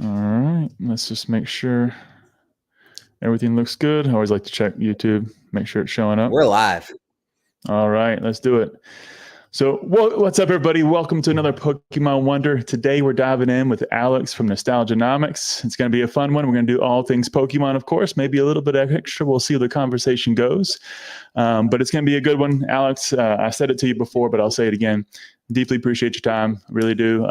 All right, let's just make sure everything looks good. I always like to check YouTube, make sure it's showing up. We're live. All right, let's do it. So what's up, everybody? Welcome to another Pokemon Wonder. Today we're diving in with Alex from Nomics. It's going to be a fun one. We're going to do all things Pokemon, of course, maybe a little bit extra. We'll see how the conversation goes. But it's going to be a good one. Alex, I said it to you before, but I'll say it again. Deeply appreciate your time. Really do.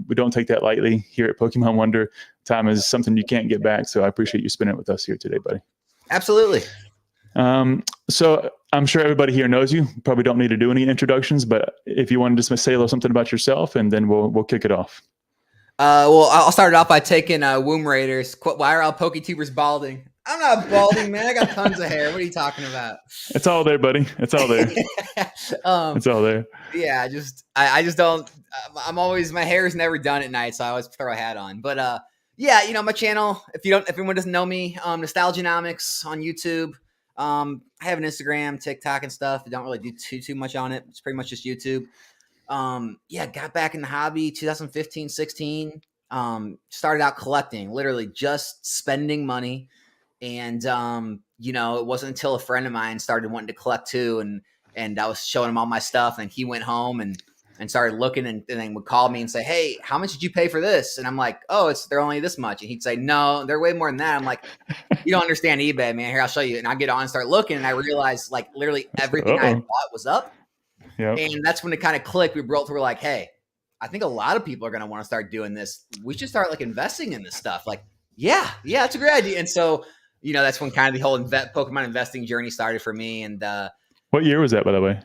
We don't take that lightly here at Pokemon Wonder. Time is something you can't get back. So I appreciate you spending it with us here today, buddy. Absolutely. So I'm sure everybody here knows you. Probably don't need to do any introductions, but if you wanted to say a little something about yourself, and then we'll kick it off. Well, I'll start it off by taking Womb Raiders. Why are all Poketubers balding? I'm not balding, man. I got tons of hair. What are you talking about? It's all there, buddy. It's all there. It's all there. Yeah, I just don't. My hair is never done at night, so I always throw a hat on. But yeah, you know, my channel. If anyone doesn't know me, Nomics on YouTube. I have an Instagram, TikTok, and stuff. I don't really do too much on it. It's pretty much just YouTube. Yeah, got back in the hobby 2015, 16. Started out collecting, literally just spending money. And, you know, it wasn't until a friend of mine started wanting to collect too. And I was showing him all my stuff. And he went home and started looking and then would call me and say, "Hey, how much did you pay for this?" And I'm like, "Oh, they're only this much." And he'd say, "No, they're way more than that." I'm like, "You don't understand eBay, man. Here, I'll show you." And I get on and start looking, and I realized like literally everything I bought was up. Yep. And that's when it kind of clicked. We both were like, "Hey, I think a lot of people are going to want to start doing this. We should start like investing in this stuff." Like, yeah, that's a great idea. And so, you know, that's when kind of the whole Pokemon investing journey started for me. And what year was that, by the way?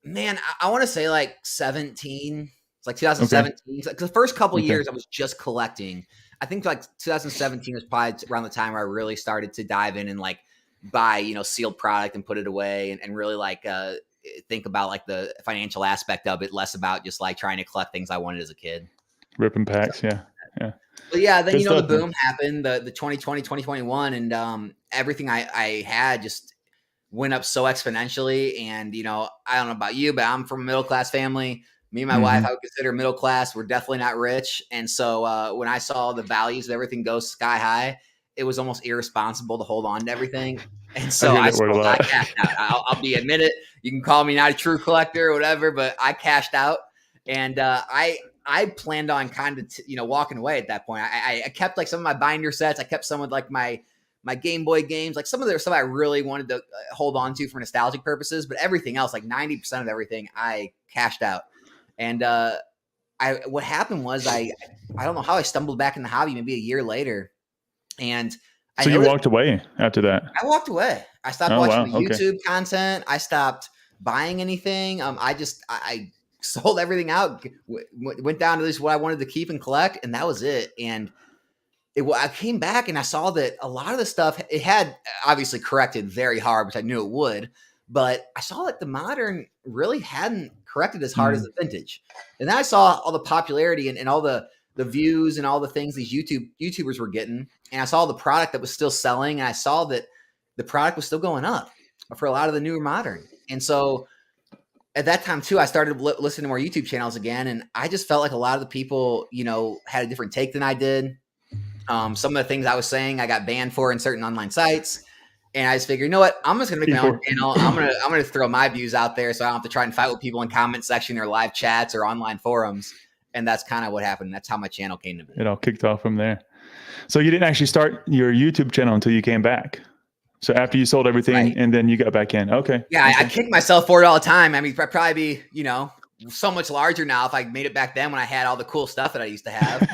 Man, I want to say like 17. It's like 2017. Okay. The first couple years I was just collecting. I think like 2017 was probably around the time where I really started to dive in and like buy, you know, sealed product and put it away and really like think about like the financial aspect of it, less about just like trying to collect things I wanted as a kid. Ripping packs, so, yeah. But yeah, then, you know, the boom happened, the 2020, 2021, and everything I had just went up so exponentially. And, you know, I don't know about you, but I'm from a middle-class family. Me and my wife, I would consider middle class. We're definitely not rich. And so when I saw the values of everything go sky high, it was almost irresponsible to hold on to everything. And so I cashed out. I'll admit it. You can call me not a true collector or whatever, but I cashed out. And I planned on kind of, you know, walking away at that point. I kept like some of my binder sets. I kept some of like my Game Boy games, like some of the stuff I really wanted to hold on to for nostalgic purposes, but everything else, like 90% of everything, I cashed out. And what happened was I don't know how I stumbled back in the hobby maybe a year later. And so you walked away after that? I walked away. I stopped watching the YouTube content. I stopped buying anything. I sold everything out, went down to just what I wanted to keep and collect, and that was it. And I came back and I saw that a lot of the stuff, it had obviously corrected very hard, which I knew it would, but I saw that the modern really hadn't corrected as hard as the vintage. And then I saw all the popularity and all the views and all the things these YouTubers were getting. And I saw the product that was still selling, and I saw that the product was still going up for a lot of the newer modern. And so at that time too, I started listening to more YouTube channels again. And I just felt like a lot of the people, you know, had a different take than I did. Some of the things I was saying, I got banned for in certain online sites. And I just figured, you know what? I'm just going to make my own channel. I'm going to throw my views out there so I don't have to try and fight with people in comment section or live chats or online forums. And that's kind of what happened. That's how my channel came to be. It all kicked off from there. So you didn't actually start your YouTube channel until you came back. So after you sold everything and then you got back in. Okay. Yeah, I kick myself for it all the time. I mean, I'd probably be, you know, so much larger now if I made it back then when I had all the cool stuff that I used to have.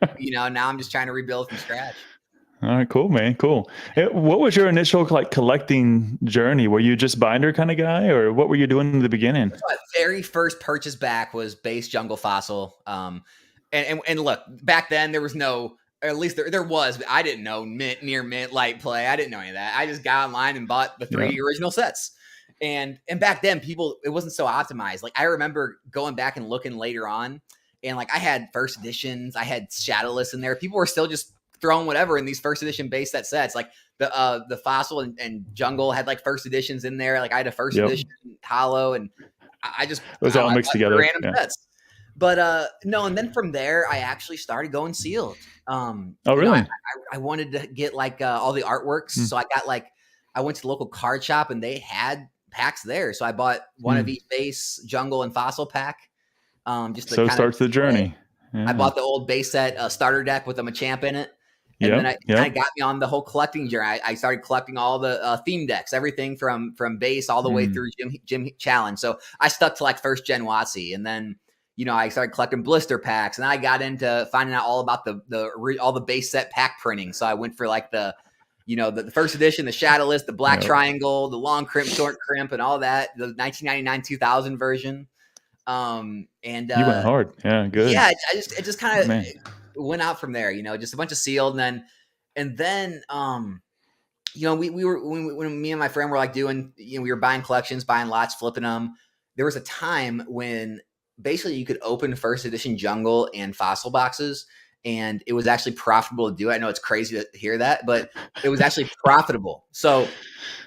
But, you know, now I'm just trying to rebuild from scratch. All right, cool, man. Cool. What was your initial like collecting journey? Were you just binder kind of guy, or what were you doing in the beginning? My very first purchase back was base jungle fossil. And look, back then there was no, or at least there was, but I didn't know near mint, light play. I didn't know any of that. I just got online and bought the 3 original sets. And back then it wasn't so optimized. Like I remember going back and looking later on, and like I had first editions, I had shadowless in there. People were still just throwing whatever in these first edition base sets. Like the fossil and jungle had like first editions in there. Like I had a first edition hollow, and I just it was all mixed together. Random sets. But no, and then from there, I actually started going sealed. Oh, You know, really? I wanted to get like all the artworks, Hmm. so I went to the local card shop and they had packs there, so I bought one of Hmm. each base, jungle, and fossil pack, just to So kind of starts the play. journey. I Yeah. bought the old base set starter deck with a Machamp in it. And then Yep. it kind of Yep. got me on the whole collecting journey. I started collecting all the theme decks, everything from base all the way Mm. through Gym Challenge. So I stuck to like first gen WotC, and then I started collecting blister packs, and I got into finding out all about all the base set pack printing. So I went for like the first edition, the Shadowless, the Black Yep. Triangle, the Long Crimp, Short Crimp, and all that. The 1999 2000 version. And You went hard. Yeah. Good. yeah, it just kind of Man. went out from there, just a bunch of sealed. And then we were when me and my friend were like doing, we were buying collections, buying lots, flipping them. There was a time when basically you could open first edition jungle and fossil boxes, and it was actually profitable to do it. I know it's crazy to hear that, but it was actually profitable. So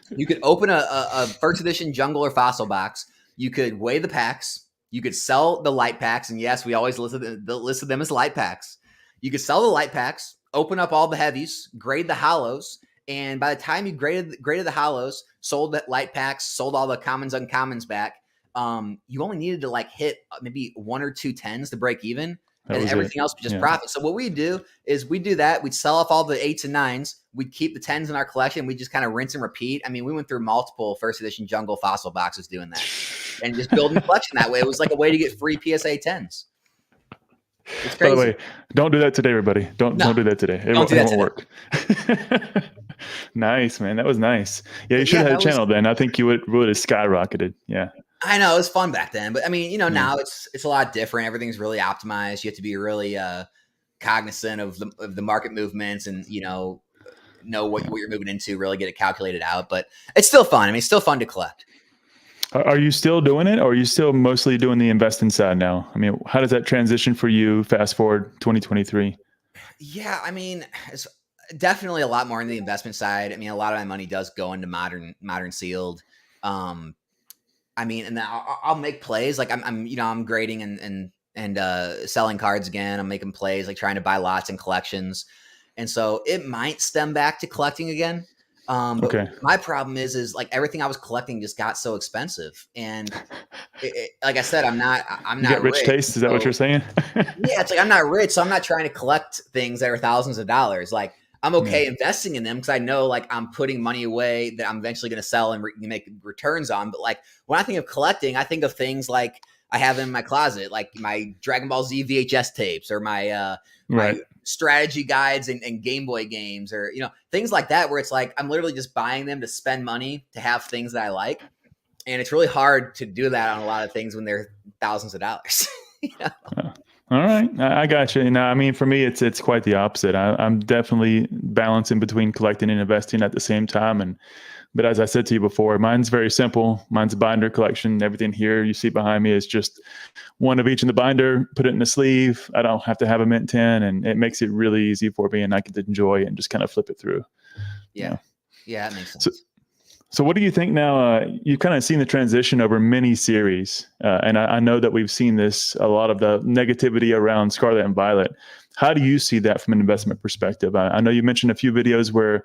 you could open a first edition jungle or fossil box. You could weigh the packs. You could sell the light packs. And yes, we always listed them as light packs. You could sell the light packs, open up all the heavies, grade the hollows. And by the time you graded the hollows, sold the light packs, sold all the commons, uncommons back, you only needed to like hit maybe 1 or 2 tens to break even. That And was it. everything else was just Yeah. profit. So what we do is we do that. We'd sell off all the 8s and 9s. We'd keep the 10s in our collection. We just kind of rinse and repeat. I mean, we went through multiple first edition jungle fossil boxes doing that and just building collection that way. It was like a way to get free PSA 10s. It's By the crazy. way, don't do that today, everybody. Don't do that today. It won't work. Nice, man. That was nice. Yeah, you should have had a channel then. I think you would have skyrocketed. Yeah. I know it was fun back then, but I mean, now it's a lot different. Everything's really optimized. You have to be really cognizant of the market movements and know what you're moving into. Really get it calculated out, but it's still fun. I mean, it's still fun to collect. Are you still doing it, or are you still mostly doing the investing side now? I mean, how does that transition for you? Fast forward 2023. Yeah, I mean, it's definitely a lot more in the investment side. I mean, a lot of my money does go into modern sealed. I mean, and then I'll make plays. Like I'm grading and selling cards again. I'm making plays, like trying to buy lots and collections. And so it might stem back to collecting again. But my problem is like everything I was collecting just got so expensive. And like I said, I'm not You got rich taste. Is that what you're saying? Yeah, it's like I'm not rich, so I'm not trying to collect things that are thousands of dollars. Like I'm okay investing in them because I know like I'm putting money away that I'm eventually going to sell and make returns on. But like when I think of collecting, I think of things like I have in my closet, like my Dragon Ball Z VHS tapes or my my strategy guides and Game Boy games, or things like that, where it's like I'm literally just buying them to spend money to have things that I like. And it's really hard to do that on a lot of things when they're thousands of dollars. All right, I got you. I mean, for me, it's quite the opposite. I'm definitely balancing between collecting and investing at the same time. But as I said to you before, mine's very simple. Mine's a binder collection. Everything here you see behind me is just one of each in the binder. Put it in the sleeve. I don't have to have a mint 10, and it makes it really easy for me, and I can enjoy it and just kind of flip it through. Yeah, that makes sense. So what do you think now? You've kind of seen the transition over many series, and I know that we've seen this, a lot of the negativity around Scarlet and Violet. How do you see that from an investment perspective? I know you mentioned a few videos where,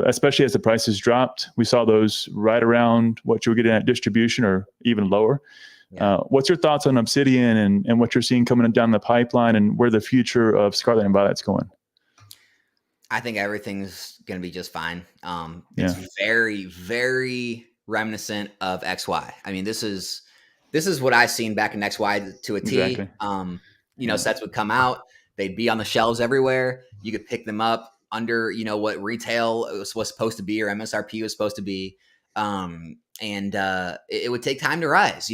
especially as the prices dropped, we saw those right around what you were getting at distribution or even lower. Yeah. What's your thoughts on Obsidian and what you're seeing coming down the pipeline and where the future of Scarlet and Violet's going? I think everything's going to be just fine. It's very, very reminiscent of XY. I mean, this is what I've seen back in XY to a T. Exactly. Sets would come out. They'd be on the shelves everywhere. You could pick them up under, what retail was supposed to be or MSRP was supposed to be. And it would take time to rise.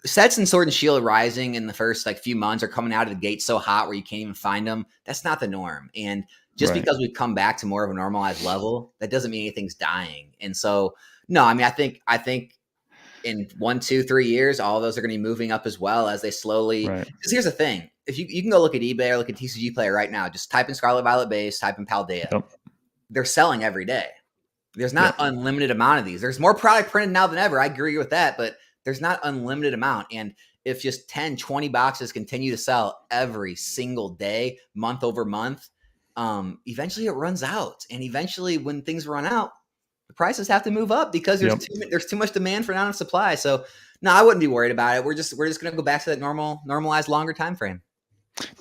Sets in Sword and Shield rising in the first few months are coming out of the gate so hot where you can't even find them. That's not the norm. And just because we've come back to more of a normalized level, that doesn't mean anything's dying. And so, no, I mean, I think in 1, 2, 3 years, all of those are going to be moving up as well as they slowly. Because here's the thing: if you can go look at eBay or look at TCG Player right now, just type in Scarlet Violet base, type in Paldea. Yep. They're selling every day. There's not unlimited amount of these. There's more product printed now than ever. I agree with that, but there's not unlimited amount. And if just 10, 20 boxes continue to sell every single day, month over month, eventually it runs out. And eventually when things run out, the prices have to move up because there's too much demand for not enough supply. So no, I wouldn't be worried about it. We're just going to go back to that normalized longer time frame.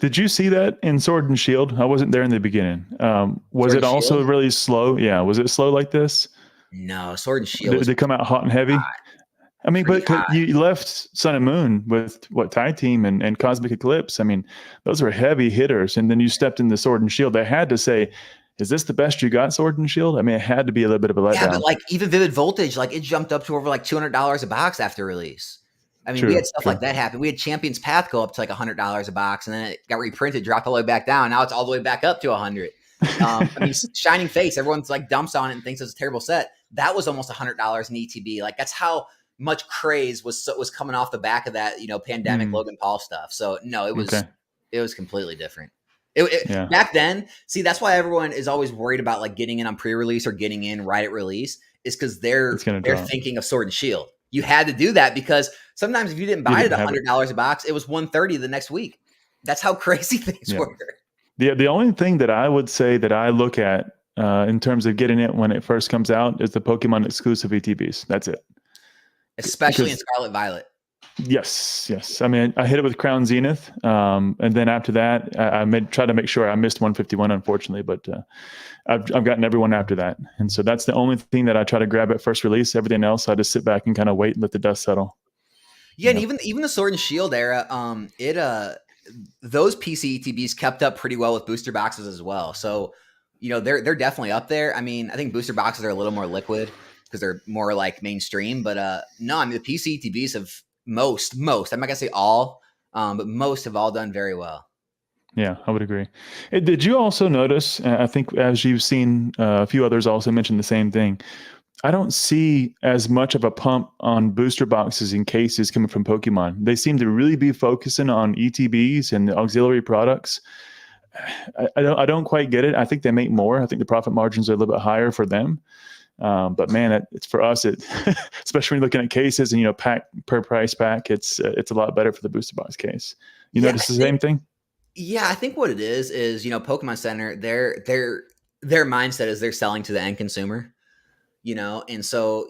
Did you see that in Sword and Shield? I wasn't there in the beginning. Was Sword it also Shield? really slow? Yeah. Was it slow like this? No, Sword and Shield. Did they come out hot and heavy? Hot. I mean, but you left Sun and Moon with what, Tide Team and Cosmic Eclipse. I mean, those were heavy hitters. And then you stepped in the Sword and Shield. They had to say, is this the best you got, Sword and Shield? I mean, it had to be a little bit of a letdown. Yeah, but like even Vivid Voltage, like it jumped up to over like $200 a box after release. I mean, we had stuff like that happen. We had Champion's Path go up to like $100 a box, and then it got reprinted, dropped all the way back down. Now it's all the way back up to 100. I mean, Shining Face, everyone's like dumps on it and thinks it's a terrible set. That was almost $100 in ETB. Like that's how much craze was coming off the back of that, pandemic Logan Paul stuff. So no, it was completely different. Back then, see, that's why everyone is always worried about like getting in on pre-release or getting in right at release, is because they're thinking of Sword and Shield. You had to do that because sometimes if you didn't buy it at $100 a box, it was $130 the next week. That's how crazy things were. The only thing that I would say that I look at in terms of getting it when it first comes out is the Pokemon exclusive ETBs. That's it. Especially in Scarlet Violet. Yes. I mean, I hit it with Crown Zenith, and then after that, I tried to make sure I missed 151, unfortunately, but I've gotten everyone after that, and so that's the only thing that I try to grab at first release. Everything else, I just sit back and kind of wait and let the dust settle. Yeah, and even the Sword and Shield era, those PC ETBs kept up pretty well with booster boxes as well. So, they're definitely up there. I mean, I think booster boxes are a little more liquid because they're more like mainstream, but no, I mean the PC ETBs have most, I'm not gonna say all, but most have all done very well. Yeah, I would agree. Did you also notice, I think as you've seen a few others also mention the same thing, I don't see as much of a pump on booster boxes and cases coming from Pokemon. They seem to really be focusing on ETBs and the auxiliary products. I don't quite get it. I think they make more. I think the profit margins are a little bit higher for them. But man, it's for us, especially when you're looking at cases and, pack per price pack, it's a lot better for the booster box case. You notice the same thing? Yeah, I think what it is, Pokemon Center, their mindset is they're selling to the end consumer, and so,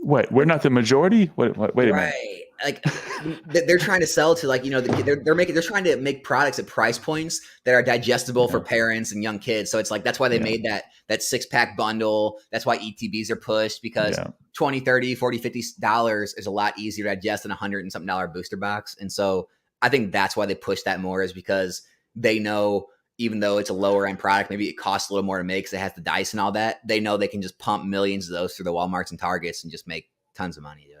What, we're not the majority? Wait a minute. Like they're trying to sell to they're trying to make products at price points that are digestible for parents and young kids. So it's like, that's why they made that 6-pack bundle. That's why ETBs are pushed, because $20, $30, $40, $50 is a lot easier to digest than $100 and something booster box. And so I think that's why they push that more, is because they know, even though it's a lower end product, maybe it costs a little more to make because it has the dice and all that, they know they can just pump millions of those through the Walmarts and Targets and just make tons of money doing it.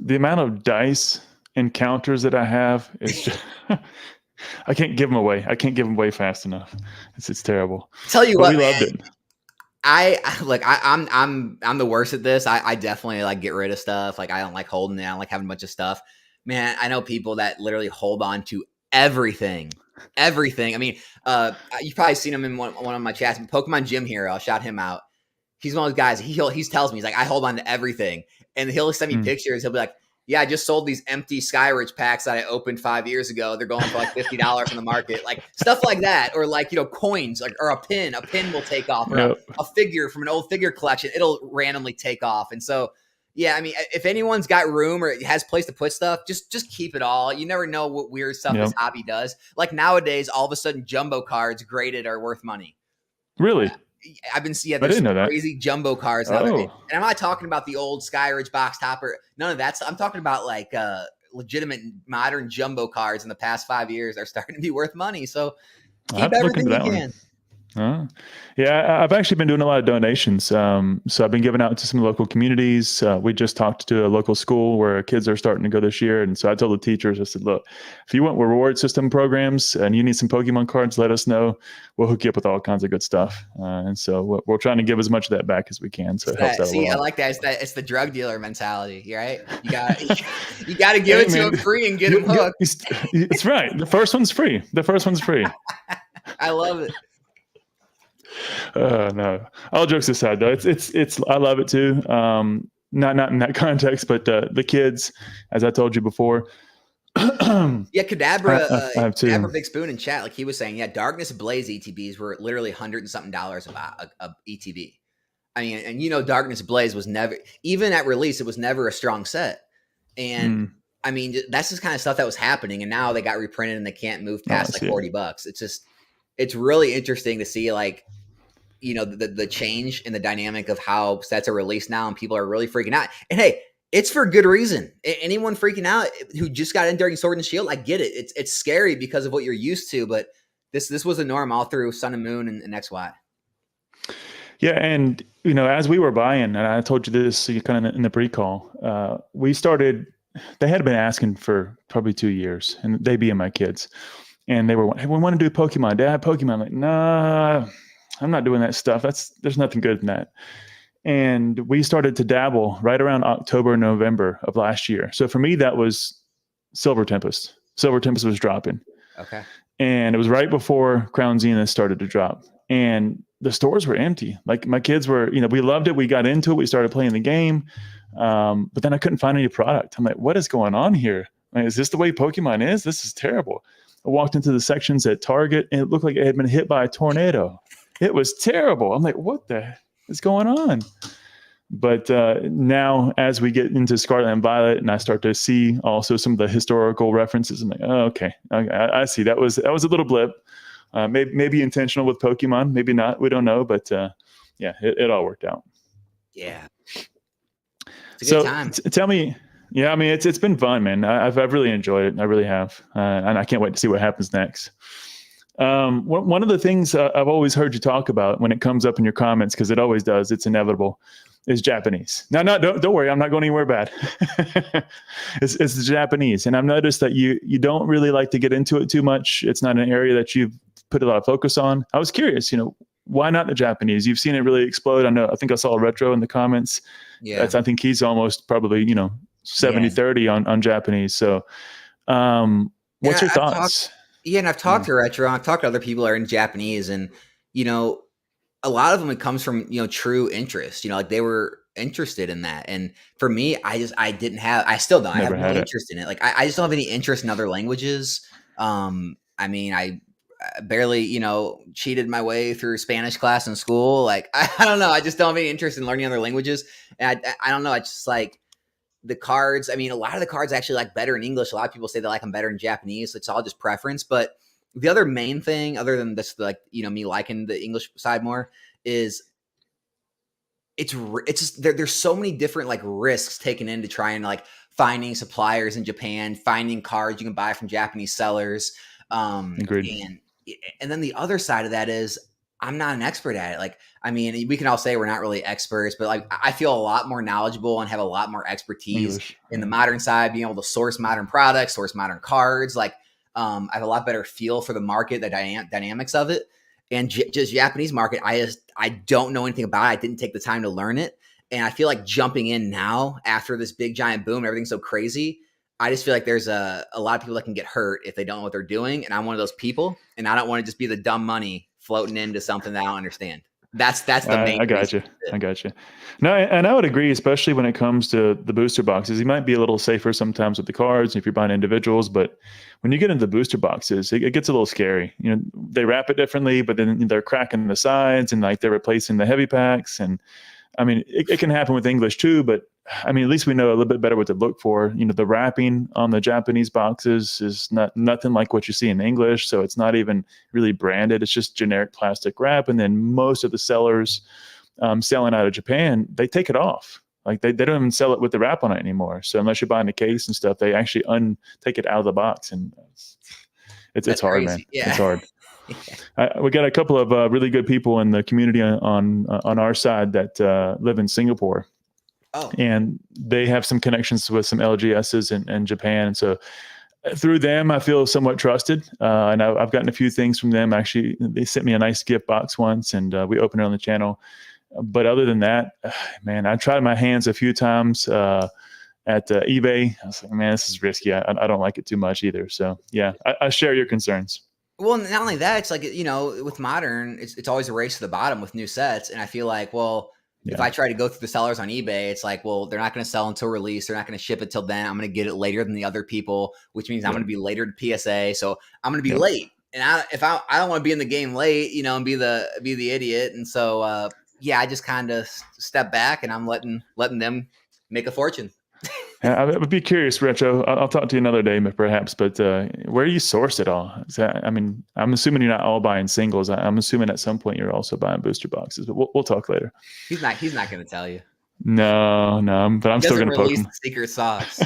The amount of dice encounters that I have is just, I can't give them away. I can't give them away fast enough. It's terrible. Tell you what, we loved it. I'm the worst at this. I definitely get rid of stuff. Like, I don't like holding it. I don't like having a bunch of stuff. Man, I know people that literally hold on to everything. I mean, you've probably seen him in one of my chats. Pokemon Gym Hero, I'll shout him out. He's one of those guys. He tells me, he's like, I hold on to everything, and he'll send me pictures. He'll be like, yeah, I just sold these empty Skyridge packs that I opened 5 years ago. They're going for like $50 on the market, like stuff like that, or coins, or a pin. A pin will take off, or a figure from an old figure collection. It'll randomly take off, and so. Yeah, I mean, if anyone's got room or has place to put stuff, just keep it all. You never know what weird stuff this hobby does. Like nowadays, all of a sudden, jumbo cards graded are worth money. Really? I've been seeing there's some crazy jumbo cards out there. And I'm not talking about the old Skyridge box topper. None of that stuff. I'm talking about legitimate modern jumbo cards in the past 5 years are starting to be worth money. So keep everything you can. Yeah, I've actually been doing a lot of donations. So I've been giving out to some local communities. We just talked to a local school where kids are starting to go this year. And so I told the teachers, I said, look, if you want reward system programs and you need some Pokemon cards, let us know. We'll hook you up with all kinds of good stuff. And so we're trying to give as much of that back as we can. So it helps out a lot. I like that. It's the drug dealer mentality, right? You got to give it to them free and get them hooked. It's right. The first one's free. I love it. No, all jokes aside though, it's I love it too. not in that context, but the kids, as I told you before. Yeah, Kadabra, I have two. Kadabra Big Spoon in chat, like he was saying, yeah, Darkness Ablaze ETBs were literally $100 and something a ETB. I mean, and you know, Darkness Ablaze was never, even at release, it was never a strong set. And I mean, that's just kind of stuff that was happening. And now they got reprinted and they can't move past like $40. It's just, it's really interesting to see, like, you know, the change in the dynamic of how sets are released now, and people are really freaking out. And hey, it's for good reason. Anyone freaking out who just got in during Sword and Shield, I get it. It's scary because of what you're used to, but this was the norm all through Sun and Moon and XY. Yeah, and you know, as we were buying, and I told you this kind of in the pre-call, we started. They had been asking for probably 2 years, and they being my kids, and they were, hey, we want to do Pokemon, Dad. Pokemon, I'm like, nah, I'm not doing that stuff. There's nothing good in that. And we started to dabble right around October, November of last year. So for me, that was Silver Tempest. Silver Tempest was dropping. Okay. And it was right before Crown Zenith started to drop. And the stores were empty. Like my kids were, you know, we loved it. We got into it. We started playing the game. But then I couldn't find any product. I'm like, what is going on here? Like, is this the way Pokemon is? This is terrible. I walked into the sections at Target and it looked like it had been hit by a tornado. It was terrible. I'm like, what the is going on? But now as we get into Scarlet and Violet and I start to see also some of the historical references, I'm like, oh, okay. I see. That was a little blip. Maybe intentional with Pokemon, maybe not. We don't know, but yeah, it all worked out. Yeah. It's a good time. Tell me, yeah, I mean, it's been fun, man. I've really enjoyed it. I really have. And I can't wait to see what happens next. One of the things I've always heard you talk about when it comes up in your comments, because it always does, it's inevitable, is Japanese. No, don't worry, I'm not going anywhere bad. It's the Japanese, and I've noticed that you don't really like to get into it too much. It's not an area that you've put a lot of focus on. I was curious, you know, why not the Japanese? You've seen it really explode. I think I saw a retro in the comments. Yeah, I think he's almost probably 70-30 on Japanese. So, what's your thoughts? And I've talked to Retro, and I've talked to other people that are in Japanese, and, you know, a lot of them, it comes from, true interest, like they were interested in that. And for me, I still don't, I have no interest in it. Like, I just don't have any interest in other languages. I mean, I barely, cheated my way through Spanish class in school. Like, I don't know. I just don't have any interest in learning other languages. And I don't know. It's just like, the cards, I mean, a lot of the cards I actually like better in English. A lot of people say they like them better in Japanese. It's all just preference. But the other main thing, other than this, like, me liking the English side more, is it's just there's so many different like risks taken into trying to like finding suppliers in Japan, finding cards you can buy from Japanese sellers. Agreed. And then the other side of that is, I'm not an expert at it. Like, I mean, we can all say we're not really experts, but like, I feel a lot more knowledgeable and have a lot more expertise in the modern side, being able to source modern products, source modern cards. Like, I have a lot better feel for the market, the dynamics of it. And just Japanese market, I don't know anything about it. I didn't take the time to learn it. And I feel like jumping in now after this big giant boom, everything's so crazy, I just feel like there's a lot of people that can get hurt if they don't know what they're doing. And I'm one of those people, and I don't want to just be the dumb money floating into something that I don't understand. That's the main. I got you. No, and I would agree, especially when it comes to the booster boxes. You might be a little safer sometimes with the cards if you're buying individuals, but when you get into the booster boxes, it gets a little scary. They wrap it differently, but then they're cracking the sides and like they're replacing the heavy packs. And I mean, it can happen with English too, but I mean, at least we know a little bit better what to look for. The wrapping on the Japanese boxes is nothing like what you see in English. So it's not even really branded. It's just generic plastic wrap. And then most of the sellers selling out of Japan, they take it off. Like they don't even sell it with the wrap on it anymore. So unless you're buying the case and stuff, they actually take it out of the box. And it's hard, man. Yeah. It's hard. We got a couple of really good people in the community on our side that live in Singapore. Oh. And they have some connections with some LGSs in Japan. And so through them, I feel somewhat trusted. And I've gotten a few things from them. Actually, they sent me a nice gift box once, and we opened it on the channel. But other than that, man, I tried my hands a few times at eBay. I was like, man, this is risky. I don't like it too much either. So yeah, I share your concerns. Well, not only that, it's like, with modern, it's always a race to the bottom with new sets. And I feel like, well, if I try to go through the sellers on eBay, it's like, well, they're not going to sell until release. They're not going to ship it till then. I'm going to get it later than the other people, which means I'm going to be later to PSA. So I'm going to be late. And I don't want to be in the game late, and be the idiot. And so, I just kind of step back and I'm letting them make a fortune. I would be curious, Retro. I'll talk to you another day, perhaps. But where do you source it all? I'm assuming you're not all buying singles. I'm assuming at some point you're also buying booster boxes. But we'll talk later. He's not going to tell you. No. But I'm still going to poke him. The secret sauce.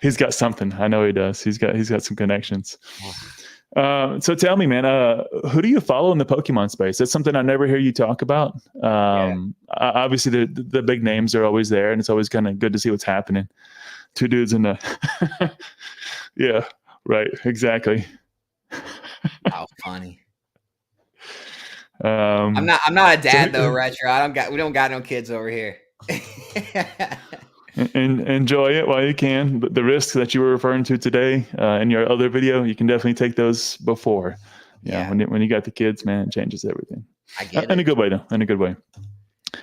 He's got something. I know he does. He's got some connections. So tell me, man, who do you follow in the Pokemon space? That's something I never hear you talk about. Obviously, the big names are always there, and it's always kind of good to see what's happening. Two dudes in the, yeah, right, exactly. How funny. I'm not a dad though, Retro. We don't got no kids over here. And enjoy it while you can. But the risks that you were referring to today in your other video, you can definitely take those before. When you got the kids, man, it changes everything. I get it. In a good way, though. In a good way.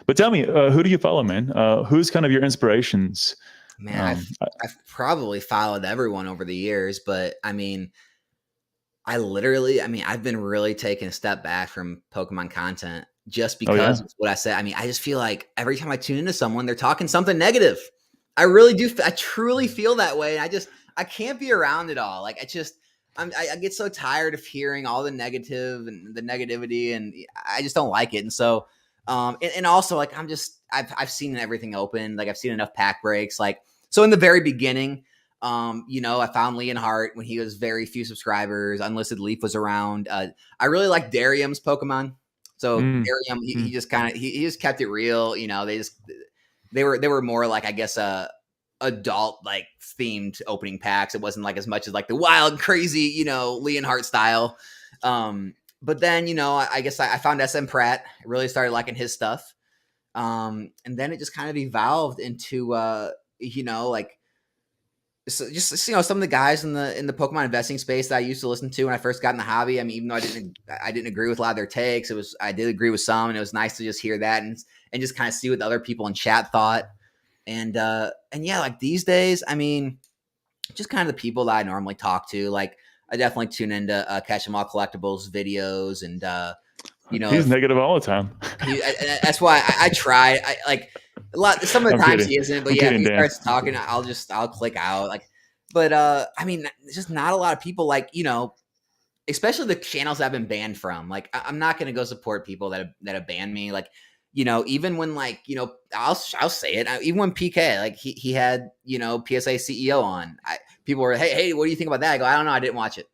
But tell me, who do you follow, man? Who's kind of your inspirations? Man, I've probably followed everyone over the years, but I've been really taking a step back from Pokemon content just because of what I said. I just feel like every time I tune into someone, they're talking something negative. I really do. I truly feel that way. And I can't be around it all. Like I get so tired of hearing all the negative and the negativity, and I just don't like it. And so, and also like, I've seen everything open. Like I've seen enough pack breaks. Like, so in the very beginning, I found Leonhardt when he was very few subscribers. Unlisted Leaf was around. I really like Darium's Pokemon. So Darium, he just kind of, he just kept it real. They were more like, I guess, adult like themed opening packs. It wasn't like as much as like the wild, crazy, Leonhardt style. But then, I guess I found SM Pratt. I really started liking his stuff. And then it just kind of evolved into, like, so just some of the guys in the Pokemon investing space that I used to listen to when I first got in the hobby. Even though I didn't agree with a lot of their takes, I did agree with some, and it was nice to just hear that and just kind of see what the other people in chat thought. And like these days, just kind of the people that I normally talk to. Like I definitely tune into Catch 'em All Collectibles videos, and he's negative all the time. That's why I try. A lot. Some of the times he isn't, but if he starts talking, I'll click out. Like, but it's just not a lot of people. Like especially the channels that I've been banned from. Like, I'm not going to go support people that have banned me. Like, even when I'll say it. Even when PK, like he had PSA CEO on, people were, hey, what do you think about that? I go, I don't know, I didn't watch it.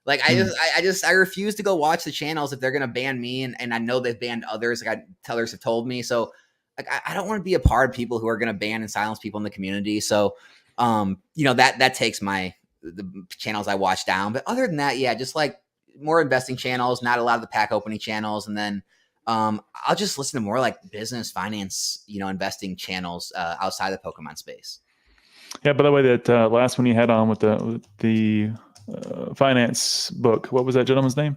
Like I refuse to go watch the channels if they're going to ban me, and I know they've banned others. Like others have told me so. Like I don't want to be a part of people who are going to ban and silence people in the community. So, that takes the channels I watch down. But other than that, just like more investing channels, not a lot of the pack opening channels. And then I'll just listen to more like business, finance, investing channels outside the Pokemon space. Yeah. By the way, that last one you had on with the finance book, what was that gentleman's name?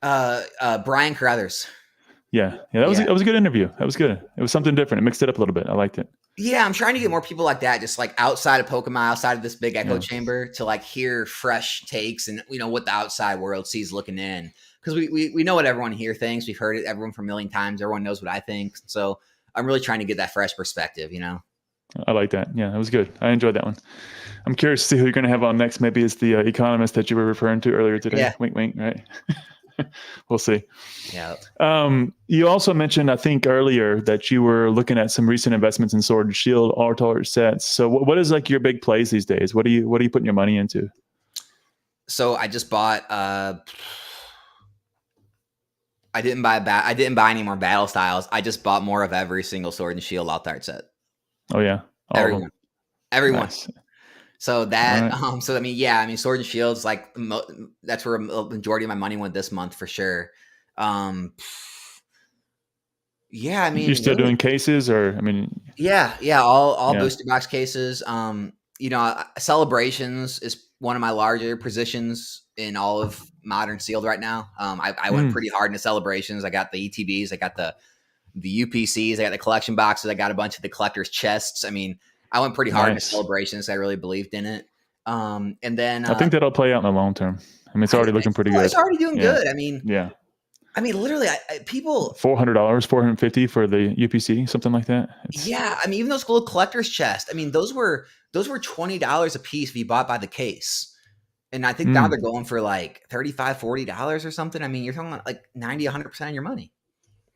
Brian Carruthers. Yeah, that was a good interview. That was good. It was something different. It mixed it up a little bit. I liked it. Yeah, I'm trying to get more people like that, just like outside of Pokemon, outside of this big echo chamber, to like hear fresh takes and what the outside world sees looking in. Because we know what everyone here thinks. We've heard it, everyone for a million times. Everyone knows what I think. So I'm really trying to get that fresh perspective. I like that. Yeah, that was good. I enjoyed that one. I'm curious to see who you're going to have on next. Maybe it's the economist that you were referring to earlier today. Yeah. Wink, wink. Right. We'll see. Yeah. You also mentioned, I think earlier, that you were looking at some recent investments in Sword and Shield Art sets. So what is like your big plays these days? What are you putting your money into? So I just bought. I didn't buy any more battle styles. I just bought more of every single Sword and Shield Art set. Oh yeah, everyone. Nice. So that, right. Sword and Shield is like, that's where a majority of my money went this month for sure. You're still doing cases or, all booster box cases. Celebrations is one of my larger positions in all of modern sealed right now. I went pretty hard into celebrations. I got the ETBs. I got the UPCs. I got the collection boxes. I got a bunch of the collector's chests. I mean, I went pretty hard in the celebrations. I really believed in it. And then I think that'll play out in the long term. I mean, it's already looking pretty good. It's already doing good. I mean, literally, people $400, $450 for the UPC, something like that. I mean, even those little collector's chests. I mean, those were $20 a piece if you bought by the case. And I think now they're going for like $35, $40 or something. I mean, you're talking about like 90, 100% of your money.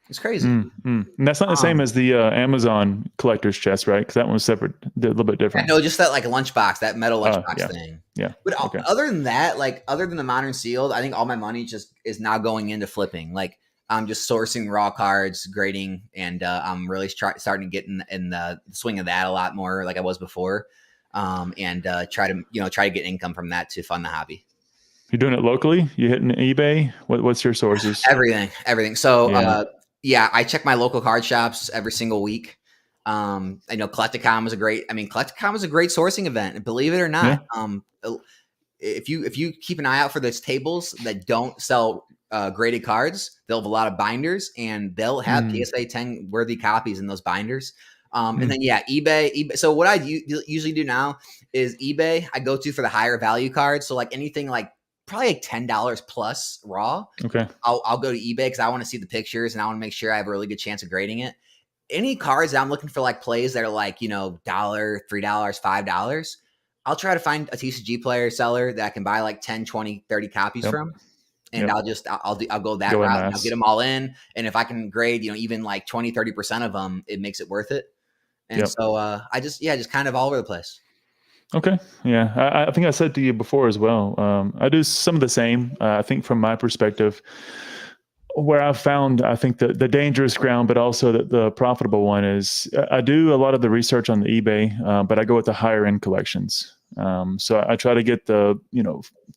It's crazy. And that's not the same as the Amazon collector's chest, right? Because that one's separate, a little bit different. No, just that like lunchbox, that metal lunchbox thing. Yeah. But other than that, like other than the modern sealed, I think all my money just is now going into flipping. Like I'm just sourcing raw cards, grading, and I'm really starting to get in the swing of that a lot more, like I was before. And try to get income from that to fund the hobby. You're doing it locally? You hitting eBay? What's your sources? Everything. So I check my local card shops every single week. I know Collectacon was a great sourcing event. And believe it or not, if you keep an eye out for those tables that don't sell graded cards, they'll have a lot of binders and they'll have PSA 10 worthy copies in those binders. And then eBay. So what I usually do now is eBay. I go to for the higher value cards. So like anything like probably like $10 plus raw. Okay. I'll go to eBay because I want to see the pictures and I want to make sure I have a really good chance of grading it. Any cards that I'm looking for like plays that are like, $1, $3, $5, I'll try to find a TCG player seller that I can buy like 10, 20, 30 copies from. And I'll go that route and I'll get them all in. And if I can grade, even like 20, 30% of them, it makes it worth it. And so I just kind of all over the place. Okay. Yeah. I think I said to you before as well. I do some of the same. I think from my perspective, where I've found, I think the dangerous ground, but also the profitable one is I do a lot of the research on the eBay, but I go with the higher end collections. So I try to get the,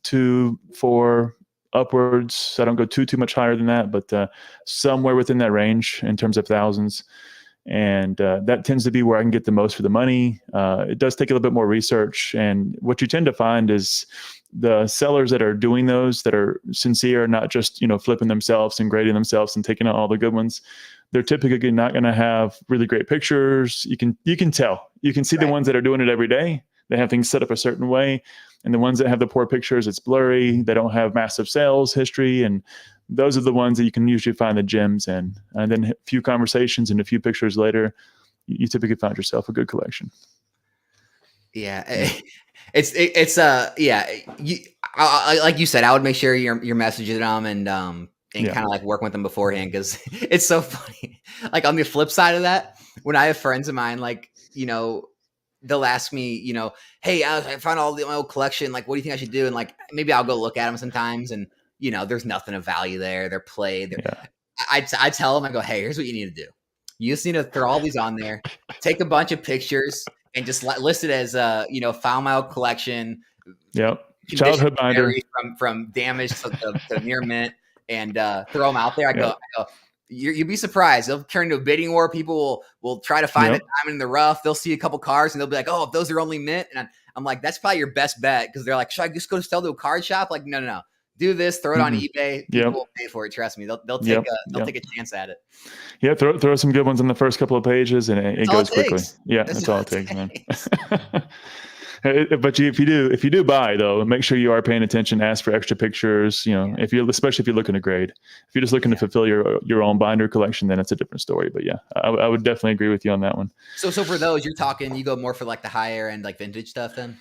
2, 4 upwards. I don't go too much higher than that, but somewhere within that range in terms of thousands. And that tends to be where I can get the most for the money. It does take a little bit more research. And what you tend to find is the sellers that are doing those, that are sincere, not just, flipping themselves and grading themselves and taking out all the good ones, they're typically not going to have really great pictures. You can tell. You can see the ones that are doing it every day. They have things set up a certain way. And the ones that have the poor pictures, it's blurry. They don't have massive sales history. And those are the ones that you can usually find the gems in. And then a few conversations and a few pictures later, you typically find yourself a good collection. Yeah. Like you said, I would make sure you're messaging them and kind of like working with them beforehand. Cause it's so funny. Like on the flip side of that, when I have friends of mine, like, they'll ask me, hey, I found my old collection. Like, what do you think I should do? And like, maybe I'll go look at them sometimes and, there's nothing of value there. They're played. I tell them, I go, hey, here's what you need to do. You just need to throw all these on there, take a bunch of pictures and just list it as, found my old collection. Yep. Childhood binder from damage to near mint and throw them out there. I go, you'll be surprised. They'll turn into a bidding war. People will try to find a diamond in the rough. They'll see a couple cards and they'll be like, oh, if those are only mint. And I'm like, that's probably your best bet. Cause they're like, should I just go sell to a card shop? Like, no. Do this, throw it on eBay. People will pay for it. Trust me. They'll take a chance at it. Yeah. Throw some good ones on the first couple of pages and it goes quickly. Yeah. That's all it takes, man. But if you do buy though, make sure you are paying attention, ask for extra pictures, especially if you're looking to grade. If you're just looking to fulfill your own binder collection, then it's a different story. But yeah, I would definitely agree with you on that one. So for those you go more for like the higher end, like vintage stuff then?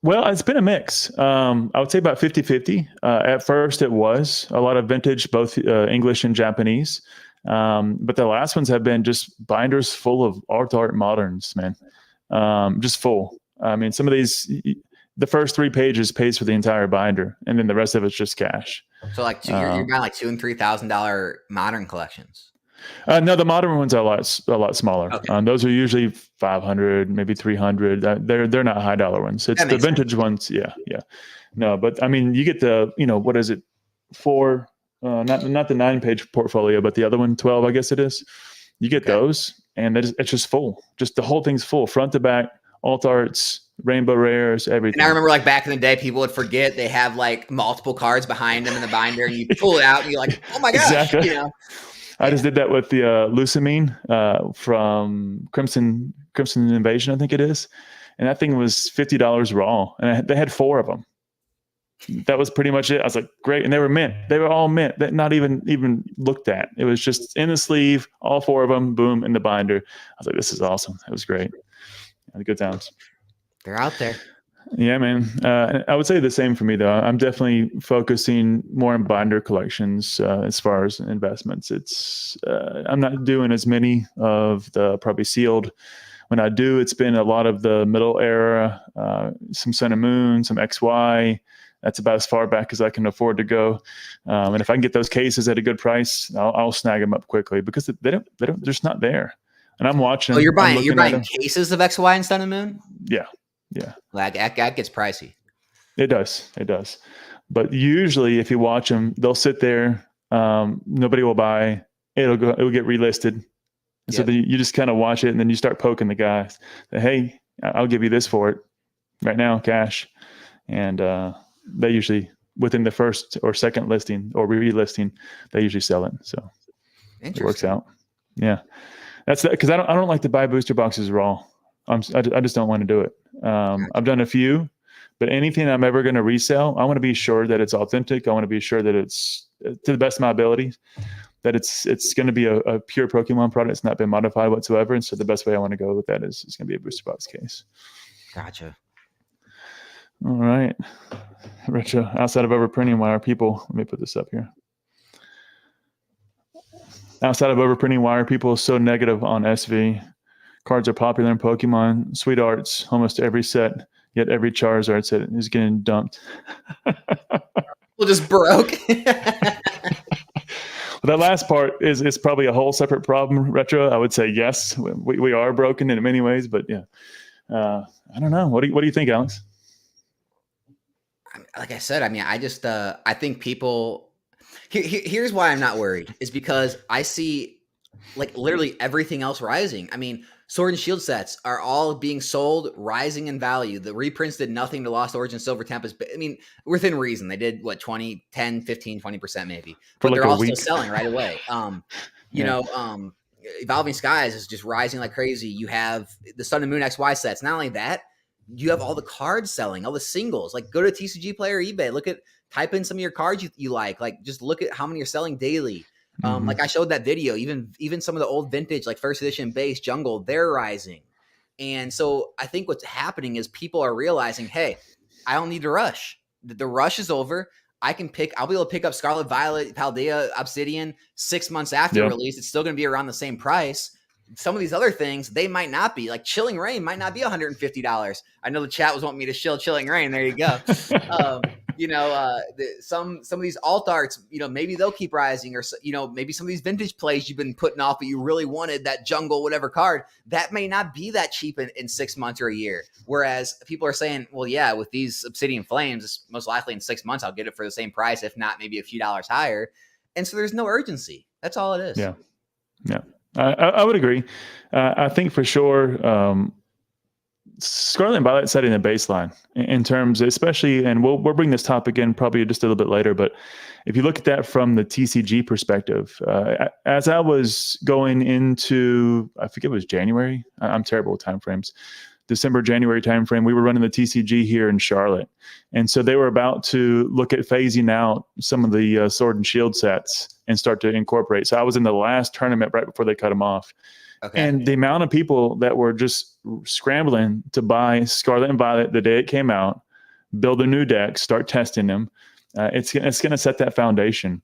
Well, it's been a mix. I would say about 50-50. At first it was a lot of vintage, both English and Japanese. But the last ones have been just binders full of art moderns, man. Just full. I mean, some of these, the first 3 pages pays for the entire binder, and then the rest of it's just cash. So like you're buying like $2,000 and $3,000 modern collections. No, the modern ones are a lot smaller. Okay. Those are usually 500, maybe 300. They're not high dollar ones. It's the vintage ones. Yeah. No, but I mean, you get the what is it? 4, not the 9-page portfolio, but the other one, 12, I guess it is. You get those, and it's just full. Just the whole thing's full, front to back, alt arts, rainbow rares, everything. And I remember like back in the day, people would forget they have like multiple cards behind them in the binder, and you pull it out, and you're like, oh my gosh, exactly. I just did that with the Lucamine from Crimson Invasion, I think it is, and that thing was $50 raw, and they had 4 of them. That was pretty much it. I was like, great, and they were mint. They were all mint. That not even looked at. It was just in the sleeve, all 4 of them, boom, in the binder. I was like, this is awesome. It was great. Good times. They're out there. Yeah, man. I would say the same for me, though. I'm definitely focusing more on binder collections as far as investments. I'm not doing as many of the probably sealed. When I do, it's been a lot of the middle era, some Sun and Moon, some XY. That's about as far back as I can afford to go. And if I can get those cases at a good price, I'll snag them up quickly because they're just not there. And I'm watching. Oh, you're buying cases of XY and Sun and Moon? Yeah. Like that gets pricey. It does. But usually if you watch them, they'll sit there. Nobody will buy. It'll get relisted. And so then you just kind of watch it and then you start poking the guys. Hey, I'll give you this for it right now, cash. And they usually, within the first or second listing or relisting, they usually sell it. So it works out. Yeah. That's because I don't like to buy booster boxes raw. I just don't want to do it. I've done a few, but anything I'm ever going to resell, I want to be sure that it's authentic. I want to be sure that it's to the best of my abilities, that it's going to be a pure Pokemon product. It's not been modified whatsoever. And so the best way I want to go with that is it's going to be a booster box case. Gotcha. All right. Rich, outside of overprinting, why are people, let me put this up here. Outside of overprinting, why are people so negative on SV? Cards are popular in Pokemon, sweet arts, almost every set, yet every Charizard set is getting dumped. Well, just broke. Well, that last part is probably a whole separate problem, Retro. I would say yes, we are broken in many ways, but yeah. I don't know. What do you think, Alex? Like I said, I mean, I think people, here's why I'm not worried, is because I see like literally everything else rising. I mean, Sword and Shield sets are all being sold, rising in value. The reprints did nothing to Lost Origin, Silver Tempest. I mean, within reason, they did what, 20, 10, 15, 20% maybe. But they're all still selling right away. Evolving Skies is just rising like crazy. You have the Sun and Moon XY sets. Not only that, you have all the cards selling, all the singles. Like go to TCG Player, eBay. Type in some of your cards you like. Like just look at how many are selling daily. Like I showed that video, even some of the old vintage, like first edition base jungle, they're rising. And so I think what's happening is people are realizing, hey, I don't need to rush. The rush is over. I'll be able to pick up Scarlet Violet, Paldea, Obsidian 6 months after release. It's still going to be around the same price. Some of these other things, they might not be. Like Chilling Reign might not be $150. I know the chat was wanting me to shill Chilling Reign. There you go. Some of these alt arts, maybe they'll keep rising, or maybe some of these vintage plays you've been putting off, but you really wanted that jungle whatever card that may not be that cheap in 6 months or a year. Whereas people are saying, well, yeah, with these Obsidian Flames, it's most likely in 6 months I'll get it for the same price, if not maybe a few dollars higher. And so there's no urgency. That's all it is. Yeah. I would agree. I think for sure. Scarlet and Violet setting a baseline in terms, especially, and we'll bring this topic in probably just a little bit later, but if you look at that from the TCG perspective, as I was going into, I think it was January, I'm terrible with timeframes, December, January timeframe, we were running the TCG here in Charlotte. And so they were about to look at phasing out some of the Sword and Shield sets and start to incorporate. So I was in the last tournament right before they cut them off. Okay. And the amount of people that were just scrambling to buy Scarlet and Violet the day it came out, build a new deck, start testing them, it's going to set that foundation.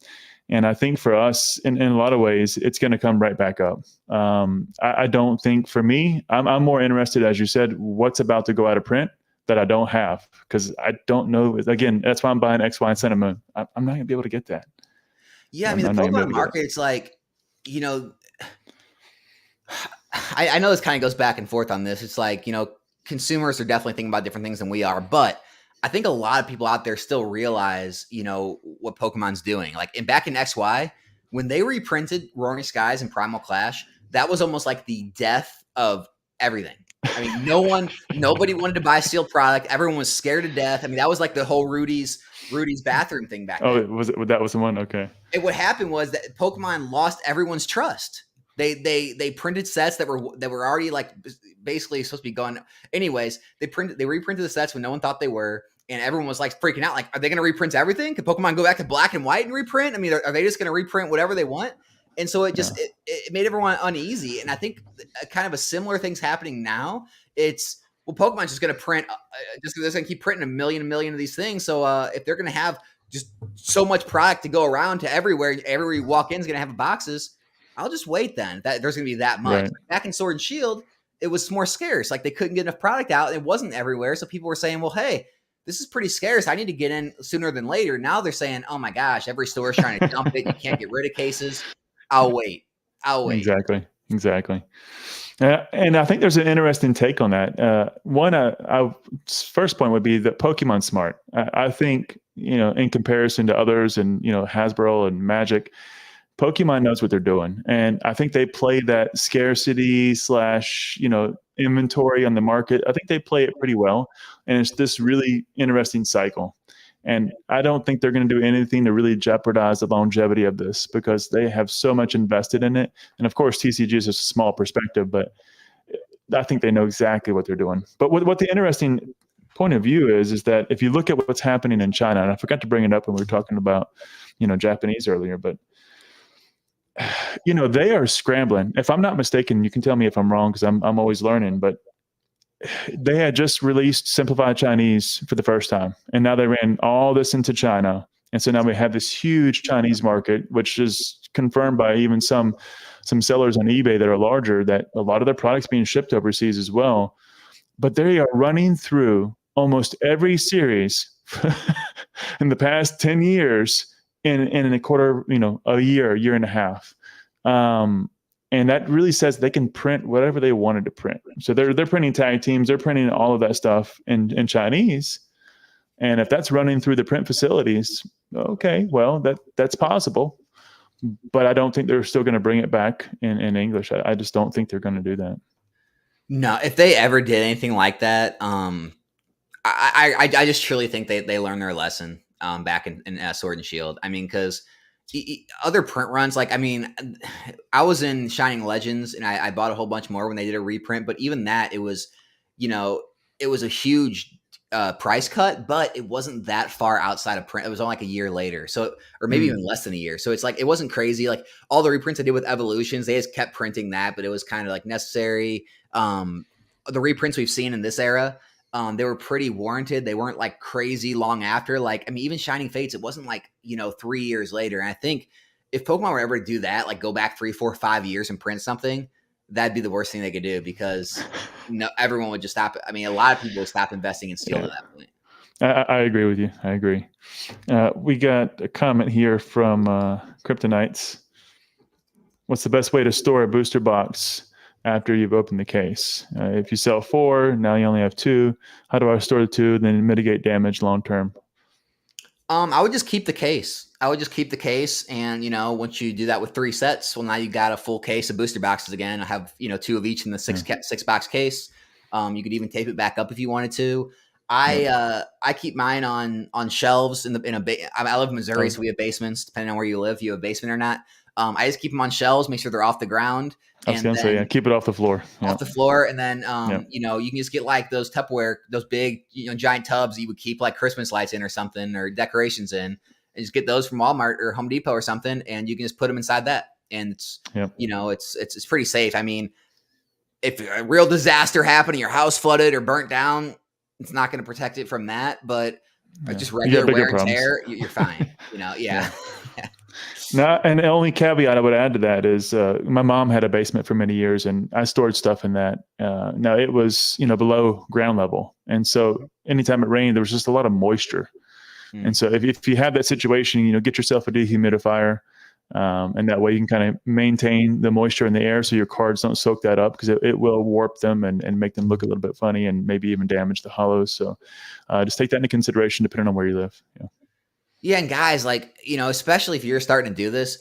And I think for us, in a lot of ways, it's going to come right back up. I don't think for me, I'm more interested, as you said, what's about to go out of print that I don't have, because I don't know. Again, that's why I'm buying XY and Sun and Moon. I'm not going to be able to get that. Yeah, I mean, the Pokemon market, it's like, I know this kind of goes back and forth on this. It's like, consumers are definitely thinking about different things than we are, but I think a lot of people out there still realize, what Pokemon's doing. Like back in XY, when they reprinted Roaring Skies and Primal Clash, that was almost like the death of everything. I mean, nobody wanted to buy a sealed product. Everyone was scared to death. I mean, that was like the whole Rudy's bathroom thing back then. That was the one? Okay. And what happened was that Pokemon lost everyone's trust. They printed sets that were already like basically supposed to be gone. Anyways, they reprinted the sets when no one thought they were, and everyone was like freaking out. Like, are they going to reprint everything? Could Pokemon go back to black and white and reprint? I mean, are they just going to reprint whatever they want? And so it just it made everyone uneasy. And I think kind of a similar thing's happening now. It's Pokemon's just going to print, just they're going to keep printing a million of these things. So if they're going to have just so much product to go around to everywhere you walk in is going to have boxes, I'll just wait then. That there's going to be that much. Right. Back in Sword and Shield, it was more scarce. Like they couldn't get enough product out. It wasn't everywhere. So people were saying, well, hey, this is pretty scarce. I need to get in sooner than later. Now they're saying, oh my gosh, every store is trying to dump it. You can't get rid of cases. I'll wait. Exactly. And I think there's an interesting take on that. First point would be that Pokemon's smart. I think, in comparison to others and, Hasbro and Magic, Pokemon knows what they're doing. And I think they play that scarcity / inventory on the market. I think they play it pretty well. And it's this really interesting cycle. And I don't think they're going to do anything to really jeopardize the longevity of this because they have so much invested in it. And of course, TCG is just a small perspective, but I think they know exactly what they're doing. But what the interesting point of view is that if you look at what's happening in China, and I forgot to bring it up when we were talking about, Japanese earlier, but they are scrambling. If I'm not mistaken, you can tell me if I'm wrong because I'm always learning, but they had just released simplified Chinese for the first time, and now they ran all this into China. And so now we have this huge Chinese market, which is confirmed by even some sellers on eBay that are larger, that a lot of their products being shipped overseas as well. But they are running through almost every series in the past 10 years in a quarter, a year and a half. And that really says they can print whatever they wanted to print. So they're printing tag teams, they're printing all of that stuff in Chinese. And if that's running through the print facilities, okay, well, that's possible. But I don't think they're still going to bring it back in English. I just don't think they're going to do that. No, if they ever did anything like that, I just truly think they learned their lesson back in Sword and Shield. I mean, because other print runs, I was in Shining Legends and I bought a whole bunch more when they did a reprint, but even that, it was a huge price cut, but it wasn't that far outside of print. It was only like a year later. So, or maybe even less than a year. So it's like, it wasn't crazy. Like all the reprints I did with Evolutions, they just kept printing that, but it was kind of like necessary. The reprints we've seen in this era, they were pretty warranted. They weren't like crazy long after. Even Shining Fates, it wasn't like, 3 years later. And I think if Pokemon were ever to do that, like go back 3, 4, 5 years and print something, that'd be the worst thing they could do because everyone would just stop. I mean, a lot of people would stop investing in steel at that point. I agree with you. I agree. We got a comment here from Kryptonites. What's the best way to store a booster box after you've opened the case? If you sell 4, now you only have 2. How do I store the 2, then mitigate damage long term? I would just keep the case. And, once you do that with 3 sets, well, now you got a full case of booster boxes again. I have, 2 of each in the 6 box case. You could even tape it back up if you wanted to. I keep mine on shelves I live in Missouri, so we have basements. Depending on where you live, you have a basement or not. I just keep them on shelves, make sure they're off the ground. I was going to say, keep it off the floor. Off the floor. And then, you can just get like those Tupperware, those big, giant tubs that you would keep like Christmas lights in or something, or decorations in, and just get those from Walmart or Home Depot or something. And you can just put them inside that. And it's, it's pretty safe. I mean, if a real disaster happened, your house flooded or burnt down, it's not going to protect it from that, but just regular wear and tear, you're fine. Yeah. No, and the only caveat I would add to that is my mom had a basement for many years, and I stored stuff in that. Now it was below ground level, and so anytime it rained, there was just a lot of moisture. And so if you have that situation, get yourself a dehumidifier, and that way you can kind of maintain the moisture in the air, so your cards don't soak that up because it will warp them and make them look a little bit funny and maybe even damage the hollows. So just take that into consideration depending on where you live. Yeah, and guys, especially if you're starting to do this,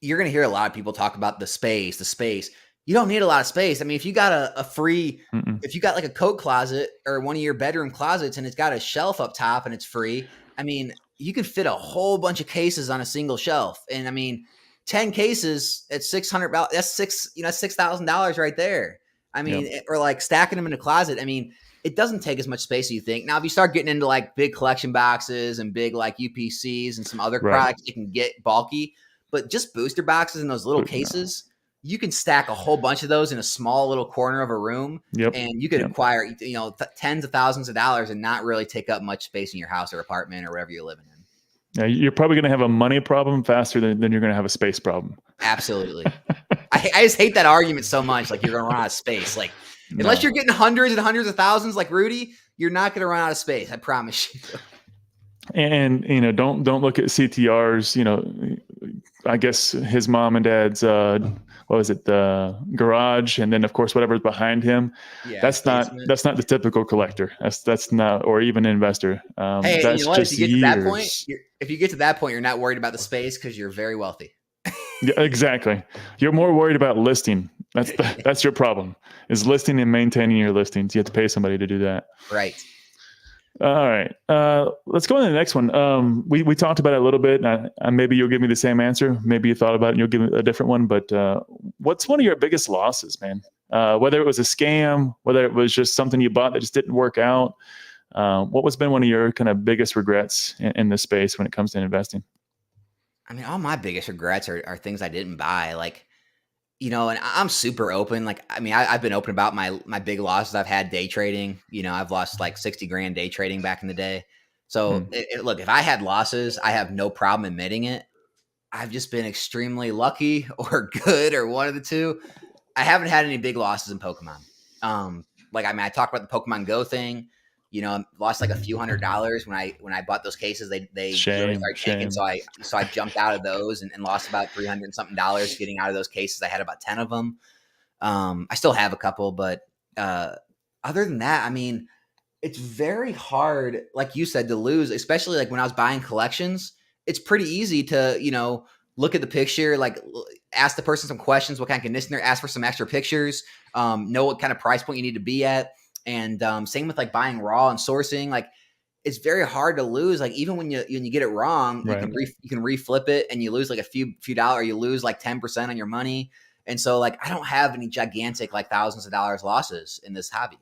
you're going to hear a lot of people talk about the space. you don't need a lot of space. I mean, if you got a free, Mm-mm. if you got like a coat closet or one of your bedroom closets and it's got a shelf up top and it's free, I mean, you can fit a whole bunch of cases on a single shelf. And I mean, 10 cases at $600, that's $6,000 right there. I mean, Yep. or like stacking them in a closet. I mean, it doesn't take as much space as you think. Now, if you start getting into like big collection boxes and big like UPCs and some other Right. products, it can get bulky. But just booster boxes and those little cases, you can stack a whole bunch of those in a small little corner of a room, and you could acquire, tens of thousands of dollars and not really take up much space in your house or apartment or wherever you're living in. Yeah, you're probably going to have a money problem faster than you're going to have a space problem. Absolutely. I just hate that argument so much. Like, you're going to run out of space. Like, unless you're getting hundreds and hundreds of thousands like Rudy, you're not going to run out of space. I promise you. And don't look at CTR's. I guess his mom and dad's what was it, the garage, and then of course whatever's behind him. Yeah, that's not the typical collector. That's not, or even investor. Hey, that's you know what? just If you get to that point, years. if you get to that point, you're not worried about the space because you're very wealthy. Yeah, exactly. You're more worried about listing. That's your problem, is listing and maintaining your listings. You have to pay somebody to do that. Right. All right. Let's go on to the next one. We talked about it a little bit, and maybe you'll give me the same answer. Maybe you thought about it and you'll give me a different one. But what's one of your biggest losses, man? Whether it was a scam, whether it was just something you bought that just didn't work out. What was been one of your kind of biggest regrets in this space when it comes to investing? I mean, all my biggest regrets are things I didn't buy. Like, and I'm super open. Like, I mean, I've been open about my big losses I've had day trading. I've lost like 60 grand day trading back in the day. So look, if I had losses, I have no problem admitting it. I've just been extremely lucky or good or one of the two. I haven't had any big losses in Pokemon. I talked about the Pokemon Go thing. I lost like a few $100s when I bought those cases. They really started taking, so I jumped out of those and lost about $300 and something getting out of those cases. I had about 10 of them. I still have a couple, but other than that, I mean, it's very hard, like you said, to lose, especially like when I was buying collections. It's pretty easy to look at the picture, like ask the person some questions, what kind of condition they're, ask for some extra pictures, know what kind of price point you need to be at. And same with like buying raw and sourcing. Like, it's very hard to lose. Like, even when you get it wrong, Right. you can reflip it and you lose like a few dollars. You lose like 10% on your money. And so like, I don't have any gigantic like thousands of dollars losses in this hobby.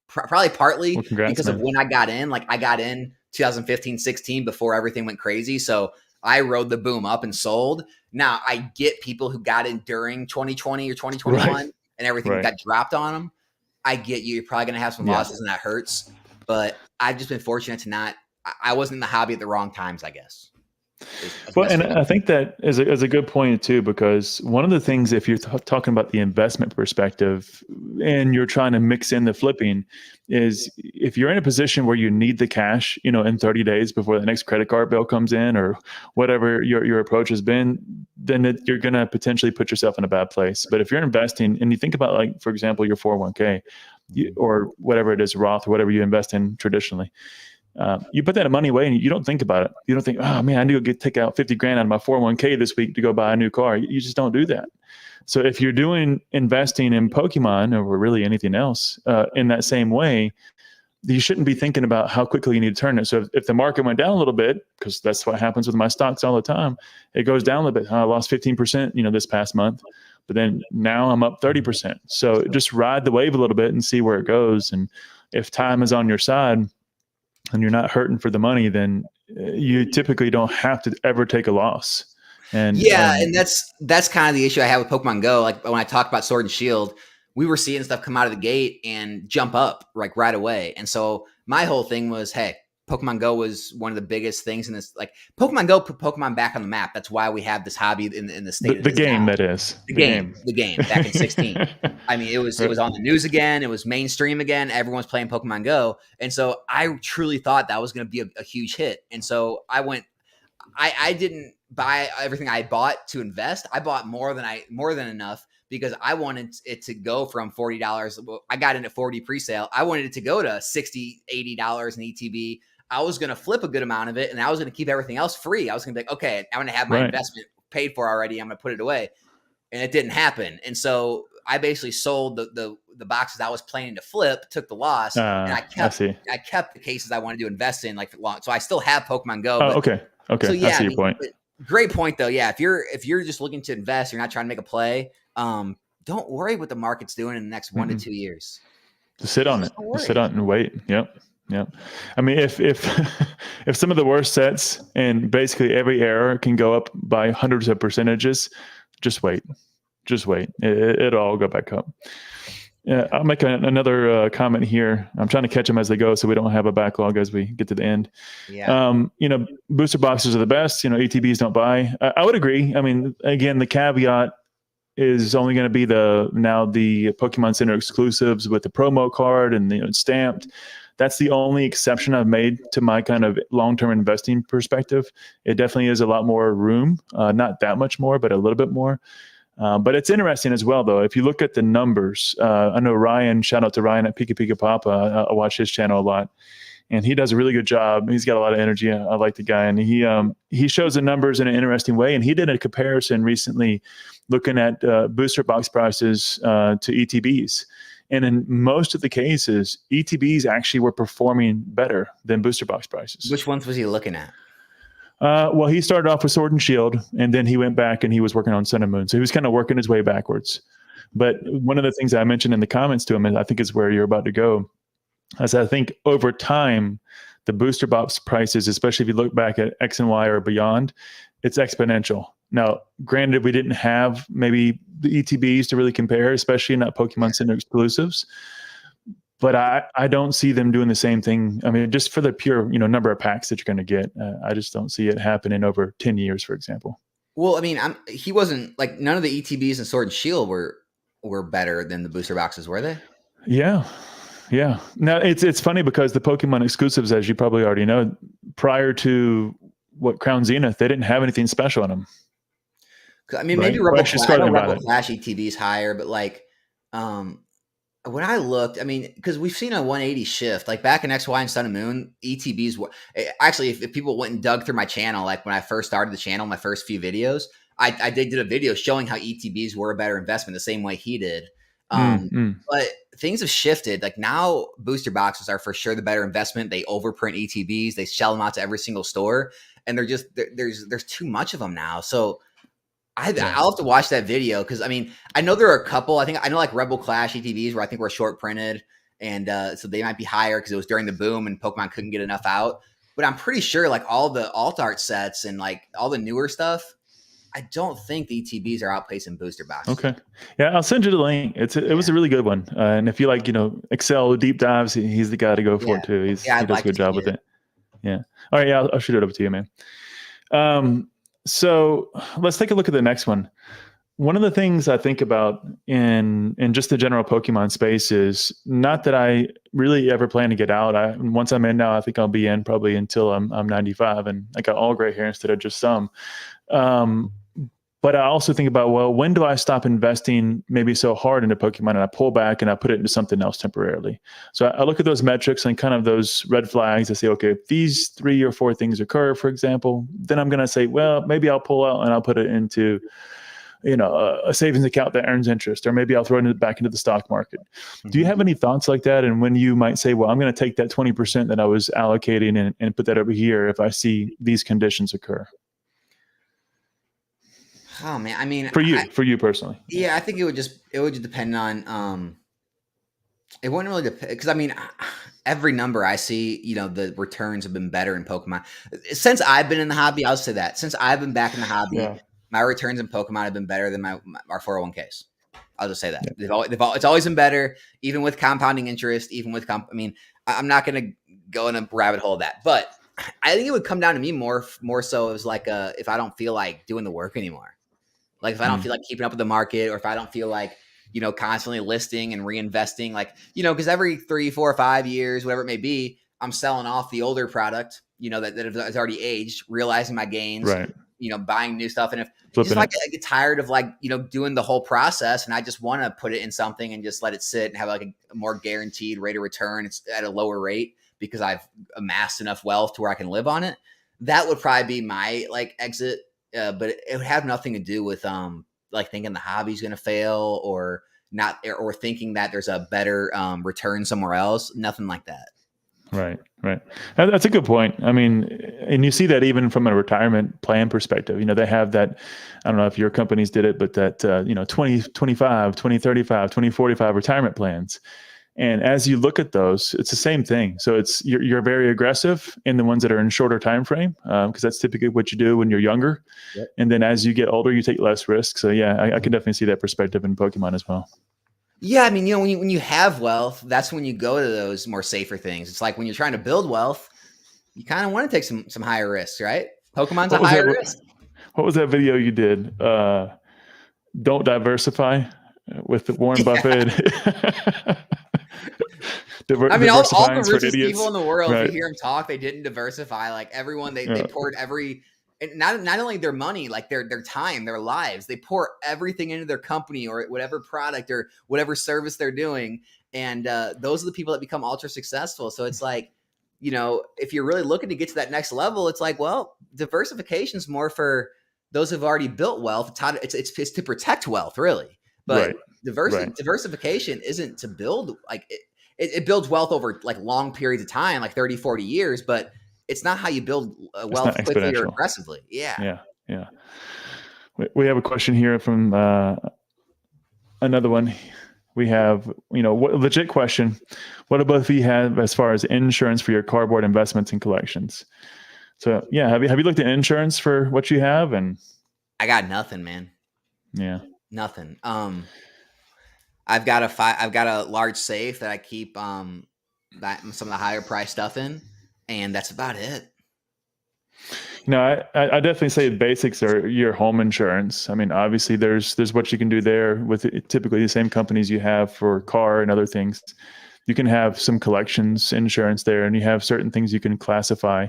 Probably partly because of when I got in. Like, I got in 2015, 16 before everything went crazy. So I rode the boom up and sold. Now I get people who got in during 2020 or 2021 and everything got dropped on them. I get you. You're probably going to have some losses and that hurts, but I've just been fortunate to I wasn't in the hobby at the wrong times, I guess. Well, and I think that is a good point too, because one of the things, if you're talking about the investment perspective and you're trying to mix in the flipping, is if you're in a position where you need the cash, in 30 days before the next credit card bill comes in or whatever your approach has been, then you're going to potentially put yourself in a bad place. But if you're investing and you think about, like, for example, your 401k or whatever it is, Roth or whatever you invest in traditionally, you put that money away and you don't think about it. You don't think, oh man, I need to take out 50 grand out of my 401k this week to go buy a new car. You just don't do that. So if you're doing investing in Pokemon or really anything else in that same way, you shouldn't be thinking about how quickly you need to turn it. So if the market went down a little bit, because that's what happens with my stocks all the time, it goes down a little bit. I lost 15%, this past month, but then now I'm up 30%. So just ride the wave a little bit and see where it goes. And if time is on your side, and you're not hurting for the money, then you typically don't have to ever take a loss. And and that's kind of the issue I have with Pokemon Go. Like, when I talked about Sword and Shield, we were seeing stuff come out of the gate and jump up like right away. And so my whole thing was, hey, Pokemon Go was one of the biggest things in this. Like, Pokemon Go put Pokemon back on the map. That's why we have this hobby in the state. The game, that is the game back in 16. I mean, it was on the news again. It was mainstream again. Everyone's playing Pokemon Go, and so I truly thought that was going to be a huge hit. And so I went. I didn't buy everything I bought to invest. I bought more than enough because I wanted it to go from $40. I got in at 40 pre-sale. I wanted it to go to $60, $80 in ETB. I was going to flip a good amount of it, and I was going to keep everything else free. I was going to be like, okay, I'm going to have my investment paid for already. I'm going to put it away. And it didn't happen. And so I basically sold the boxes I was planning to flip, took the loss, and I kept the cases I wanted to invest in like for long. So I still have Pokemon Go. Oh, okay. So yeah, I see your point. Great point though. Yeah, if you're just looking to invest, you're not trying to make a play. Don't worry what the market's doing in the next 1 to 2 years. Just sit on it. Just sit on it and wait. Yep. I mean, if if some of the worst sets and basically every error can go up by hundreds of percentages, just wait. It'll all go back up. Yeah, I'll make another comment here. I'm trying to catch them as they go, so we don't have a backlog as we get to the end. Yeah. Booster boxes are the best. ETBs don't buy. I would agree. I mean, again, the caveat is only going to be the Pokemon Center exclusives with the promo card and the stamped. That's the only exception I've made to my kind of long-term investing perspective. It definitely is a lot more room, not that much more, but a little bit more. But it's interesting as well, though. If you look at the numbers, I know Ryan, shout out to Ryan at Pika Pika Papa. I watch his channel a lot, and he does a really good job. He's got a lot of energy. I like the guy, and he shows the numbers in an interesting way. And he did a comparison recently looking at booster box prices to ETBs. And in most of the cases, ETBs actually were performing better than booster box prices. Which ones was he looking at? Well, he started off with Sword and Shield, and then he went back and he was working on Sun and Moon. So he was kind of working his way backwards. But one of the things I mentioned in the comments to him, and I think is where you're about to go, is I think over time, the booster box prices, especially if you look back at X and Y or beyond, it's exponential. Now, granted, we didn't have maybe the ETBs to really compare, especially not Pokemon Center exclusives. But I don't see them doing the same thing. I mean, just for the pure, number of packs that you're going to get, I just don't see it happening over 10 years, for example. Well, I mean, he wasn't like none of the ETBs and Sword and Shield were better than the booster boxes, were they? Yeah. Now it's funny because the Pokemon exclusives, as you probably already know, prior to Crown Zenith, they didn't have anything special on them. I mean, maybe Rebel Clash ETBs higher, but like, when I looked, I mean, because we've seen a 180 shift, like back in XY and Sun and Moon, ETBs were actually, if people went and dug through my channel, like when I first started the channel, my first few videos, I did a video showing how ETBs were a better investment the same way he did. But things have shifted. Like now booster boxes are for sure the better investment. They overprint ETBs. They shell them out to every single store, and they're just, there's too much of them now. So I'll have to watch that video because I mean I know there are a couple. I know like Rebel Clash ETBs where I think were short printed, and so they might be higher because it was during the boom and Pokemon couldn't get enough out. But I'm pretty sure like all the alt art sets and like all the newer stuff, I don't think the ETBs are outpacing booster boxes. Okay, yeah, I'll send you the link. It was a really good one, and if you like Excel deep dives, he's the guy to go for it too. He does a good job with it. Yeah. All right. Yeah, I'll shoot it over to you, man. So let's take a look at the next one. One of the things I think about in just the general Pokemon space is not that I really ever plan to get out. Once I'm in now, I think I'll be in probably until I'm 95, and I got all gray hair instead of just some. But I also think about, well, when do I stop investing maybe so hard into Pokemon and I pull back and I put it into something else temporarily? So I look at those metrics and kind of those red flags. I say, okay, if these 3 or 4 things occur, for example, then I'm going to say, well, maybe I'll pull out and I'll put it into, a savings account that earns interest, or maybe I'll throw it back into the stock market. Mm-hmm. Do you have any thoughts like that? And when you might say, well, I'm going to take that 20% that I was allocating and put that over here if I see these conditions occur? Oh man, I mean, for you personally. Yeah, I think it would just depend on, it wouldn't really depend, because I mean, every number I see, the returns have been better in Pokemon. Since I've been in the hobby, I'll say that. Since I've been back in the hobby, my returns in Pokemon have been better than our 401ks. I'll just say that. Yeah. It's always been better, even with compounding interest, even with, I mean, I'm not going to go in a rabbit hole of that, but I think it would come down to me more so as like, if I don't feel like doing the work anymore. Like if I don't feel like keeping up with the market, or if I don't feel like, constantly listing and reinvesting, like, because every 3, 4, 5 years, whatever it may be, I'm selling off the older product, that has already aged, realizing my gains, right. Buying new stuff. And if just like I get tired of like, doing the whole process, and I just want to put it in something and just let it sit and have like a more guaranteed rate of return. It's at a lower rate because I've amassed enough wealth to where I can live on it. That would probably be my like exit. But it would have nothing to do with like thinking the hobby's going to fail or not or thinking that there's a better return somewhere else. Nothing like that. Right. That's a good point. I mean, and you see that even from a retirement plan perspective. They have that, I don't know if your companies did it, but that 2025, 2035, 2045 retirement plans. And as you look at those, it's the same thing. So you're very aggressive in the ones that are in shorter time frame, because that's typically what you do when you're younger. Yep. And then as you get older, you take less risk. So yeah, I can definitely see that perspective in Pokemon as well. Yeah, I mean, when you have wealth, that's when you go to those more safer things. It's like when you're trying to build wealth, you kind of want to take some higher risks, right? Pokemon's a higher risk. What was that video you did? Don't diversify with Warren Buffett. I mean, all the richest idiots. people in the world, right. If you hear them talk, they didn't diversify. Like everyone, they poured and not only their money, like their time, their lives, they pour everything into their company or whatever product or whatever service they're doing. And those are the people that become ultra successful. So it's like, if you're really looking to get to that next level, it's like, well, diversification is more for those who've already built wealth. It's to protect wealth, really. But diversification isn't to build, like it builds wealth over like long periods of time, like 30, 40 years, but it's not how you build wealth quickly or aggressively. Yeah. We have a question here from another one. We have, legit question. What do both of you have as far as insurance for your cardboard investments and collections? So yeah, have you looked at insurance for what you have? And I got nothing, man. Yeah. Nothing. I've got a large safe that I keep some of the higher price stuff in, and that's about it. I definitely say the basics are your home insurance. I mean, obviously there's what you can do there with typically the same companies you have for car and other things. You can have some collections insurance there, and you have certain things you can classify,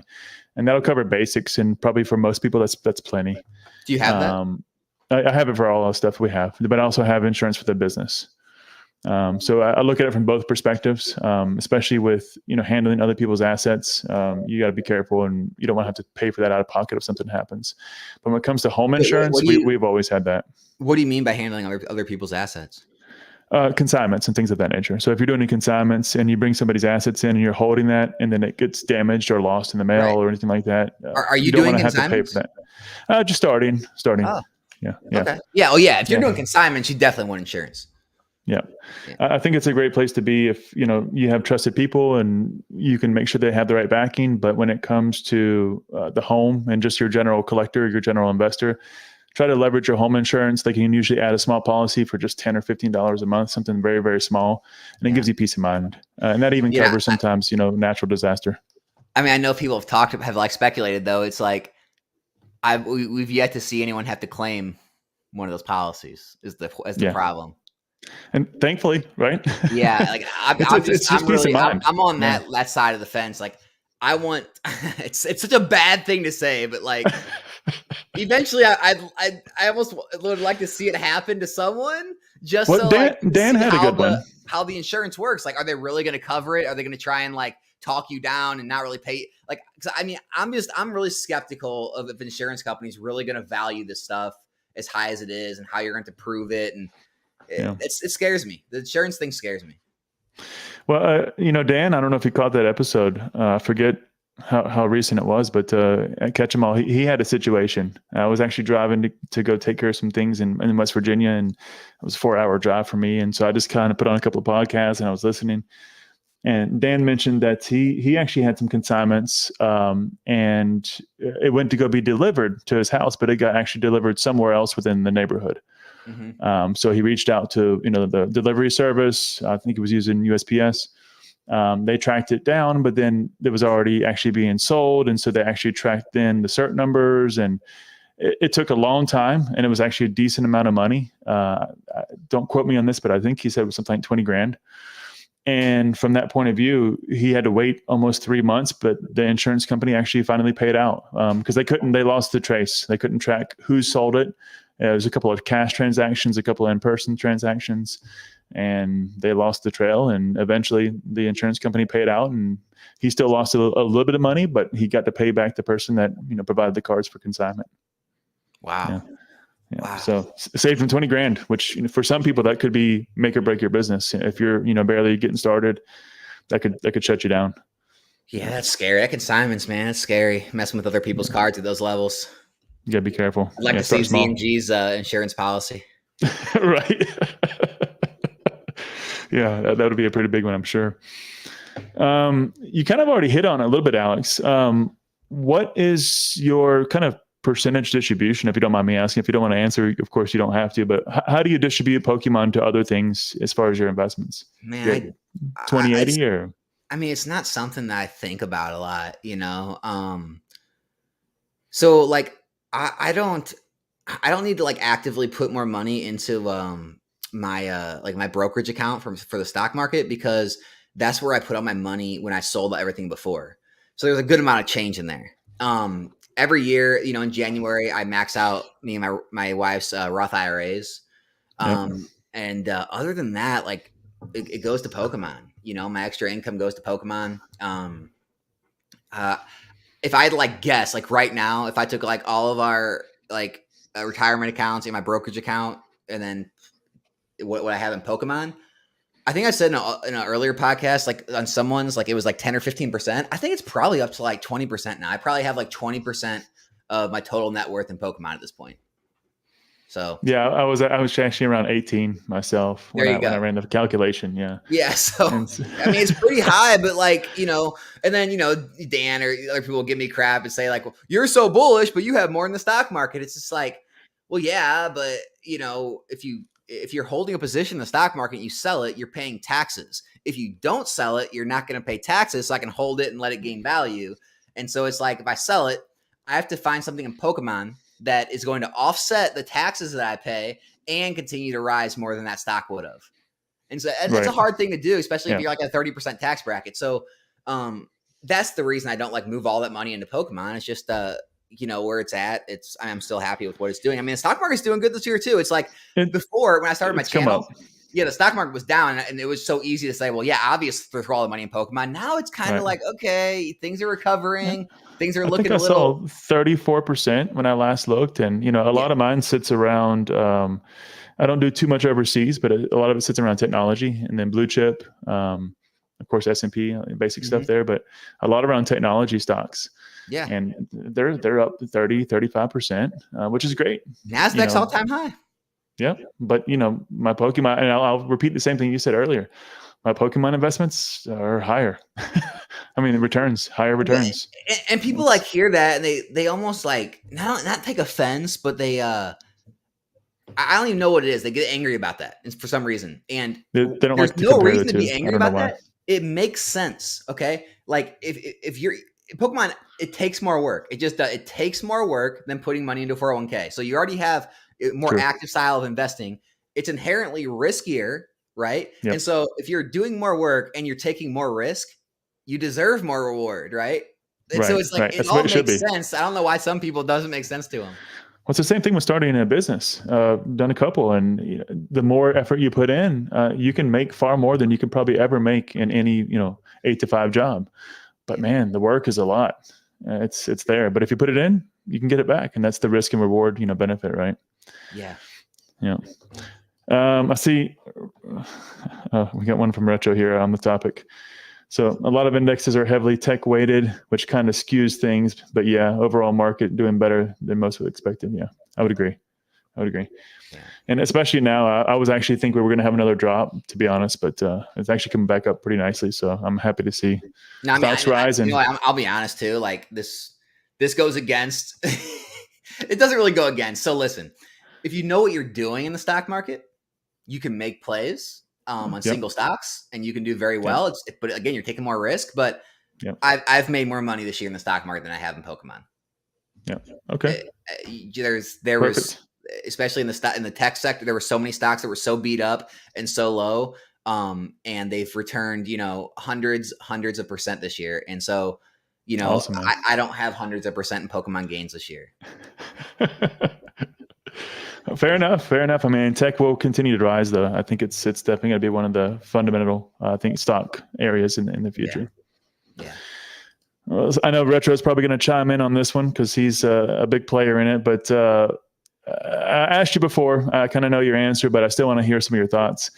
and that'll cover basics. And probably for most people, that's plenty. Do you have that? I have it for all the stuff we have, but I also have insurance for the business. So I look at it from both perspectives, especially with, handling other people's assets. You got to be careful, and you don't want to have to pay for that out of pocket if something happens. But when it comes to home insurance, we've always had that. What do you mean by handling other people's assets? Consignments and things of that nature. So if you're doing any consignments and you bring somebody's assets in and you're holding that, and then it gets damaged or lost in the mail or anything like that, are you don't doing want to have to pay for that. Just starting. Oh. Yeah. Okay. Yeah. Oh, yeah. If you're doing consignments, you definitely want insurance. Yeah. I think it's a great place to be if, you have trusted people and you can make sure they have the right backing. But when it comes to the home and just your general collector, your general investor, try to leverage your home insurance. They can usually add a small policy for just $10 or $15 a month, something very, very small. And it gives you peace of mind. And that even covers sometimes, natural disaster. I mean, I know people have speculated though. It's like, we've yet to see anyone have to claim one of those policies is the problem. And thankfully, right? Yeah, like I'm on that side of the fence. Like I want, it's such a bad thing to say, but like eventually, I almost would like to see it happen to someone. Just so Dan had a good one. How the insurance works? Like, are they really going to cover it? Are they going to try and like talk you down and not really pay? Like, I mean, I'm really skeptical of if insurance companies really going to value this stuff as high as it is, and how you're going to prove it and. It scares me. The insurance thing scares me. Well, Dan, I don't know if you caught that episode. I forget how recent it was, but at Catch 'em All, he had a situation. I was actually driving to go take care of some things in West Virginia, and it was a 4-hour drive for me. And so I just kind of put on a couple of podcasts and I was listening. And Dan mentioned that he actually had some consignments, and it went to go be delivered to his house, but it got actually delivered somewhere else within the neighborhood. Mm-hmm. So he reached out to the delivery service. I think he was using USPS. They tracked it down, but then it was already actually being sold, and so they actually tracked in the cert numbers, and it took a long time, and it was actually a decent amount of money. Don't quote me on this, but I think he said it was something like $20,000. And from that point of view, he had to wait almost 3 months, but the insurance company actually finally paid out because they lost the trace. They couldn't track who sold it. There was a couple of cash transactions, a couple of in-person transactions, and they lost the trail. And eventually the insurance company paid out, and he still lost a little bit of money, but he got to pay back the person that, provided the cards for consignment. Wow. Yeah. Wow. So save from 20 grand, which for some people that could be make or break your business. If you're, barely getting started, that could shut you down. Yeah, that's scary. That consignments, man, it's scary. Messing with other people's cards at those levels. You gotta be careful. I'd like to see ZMG's insurance policy. Right. Yeah, that would be a pretty big one, I'm sure. You kind of already hit on it a little bit, Alex. What is your kind of percentage distribution, if you don't mind me asking? If you don't want to answer, of course you don't have to, but how do you distribute Pokemon to other things as far as your investments? Man, 20/80 or? I mean, it's not something that I think about a lot, So like, I don't need to like actively put more money into my my brokerage account for the stock market, because that's where I put all my money when I sold everything before. So there's a good amount of change in there. Every year, in January, I max out me and my wife's Roth IRAs. And other than that, like it goes to Pokemon. My extra income goes to Pokemon. If I had to like guess, like right now, if I took like all of our like retirement accounts in my brokerage account, and then what I have in Pokemon, I think I said in an earlier podcast, like on someone's, like it was like 10 or 15%. I think it's probably up to like 20% now. I probably have like 20% of my total net worth in Pokemon at this point. So yeah, I was actually around 18 myself when I ran the calculation. Yeah. Yeah. So, I mean, it's pretty high, but like, and then, Dan or other people will give me crap and say like, well, you're so bullish, but you have more in the stock market. It's just like, well, yeah, but if you're holding a position in the stock market and you sell it, you're paying taxes. If you don't sell it, you're not going to pay taxes. So I can hold it and let it gain value. And so it's like, if I sell it, I have to find something in Pokemon that is going to offset the taxes that I pay and continue to rise more than that stock would have. And so it's a hard thing to do, especially if you're like a 30% tax bracket. So that's the reason I don't like move all that money into Pokemon. It's just, where it's at. I'm still happy with what it's doing. I mean, the stock market's doing good this year too. It's like before when I started my channel, the stock market was down and it was so easy to say, well, yeah, obviously throw all the money in Pokemon. Now it's kind of like, okay, things are recovering. Things are looking a little. I saw 34% when I last looked, and a lot of mine sits around. I don't do too much overseas, but a lot of it sits around technology, and then blue chip, of course S&P, basic stuff there, but a lot around technology stocks. Yeah, and they're up 30-35%, which is great. Nasdaq's all-time high. Yeah, but my Pokemon, and I'll repeat the same thing you said earlier. My Pokemon investments are higher. I mean, higher returns. And people like hear that and they almost like not take offense, but they I don't even know what it is. They get angry about that for some reason, and they don't there's like to no compare reason the to be two. angry about that. It makes sense, okay? Like if you're Pokemon, it takes more work. It just it takes more work than putting money into 401k. So you already have a more active style of investing. It's inherently riskier, right? Yep. And so if you're doing more work and you're taking more risk, you deserve more reward, right? And so it's like it all makes sense. I don't know why some people it doesn't make sense to them. Well, it's the same thing with starting a business. Done a couple, and the more effort you put in, you can make far more than you could probably ever make in any 8-to-5 job. But man, the work is a lot. It's there, but if you put it in, you can get it back, and that's the risk and reward benefit, right? Yeah. I see. We got one from Retro here on the topic. So a lot of indexes are heavily tech weighted, which kind of skews things. But yeah, overall market doing better than most would expected. Yeah, I would agree. Yeah. And especially now, I was actually think we were going to have another drop, to be honest, but it's actually coming back up pretty nicely. So I'm happy to see stocks rising. I'll be honest too. Like this goes against. It doesn't really go against. So listen, if you know what you're doing in the stock market, you can make plays on single stocks, and you can do very well. But again, you're taking more risk. But I've made more money this year in the stock market than I have in Pokemon. Yeah. Okay. There was, especially in the tech sector, there were so many stocks that were so beat up and so low, and they've returned hundreds of percent this year. And so awesome, I don't have hundreds of percent in Pokemon gains this year. Fair enough. I mean, tech will continue to rise, though. I think it's definitely going to be one of the fundamental, stock areas in the future. Yeah. Well, I know Retro is probably going to chime in on this one because he's a big player in it. But I asked you before. I kind of know your answer, but I still want to hear some of your thoughts.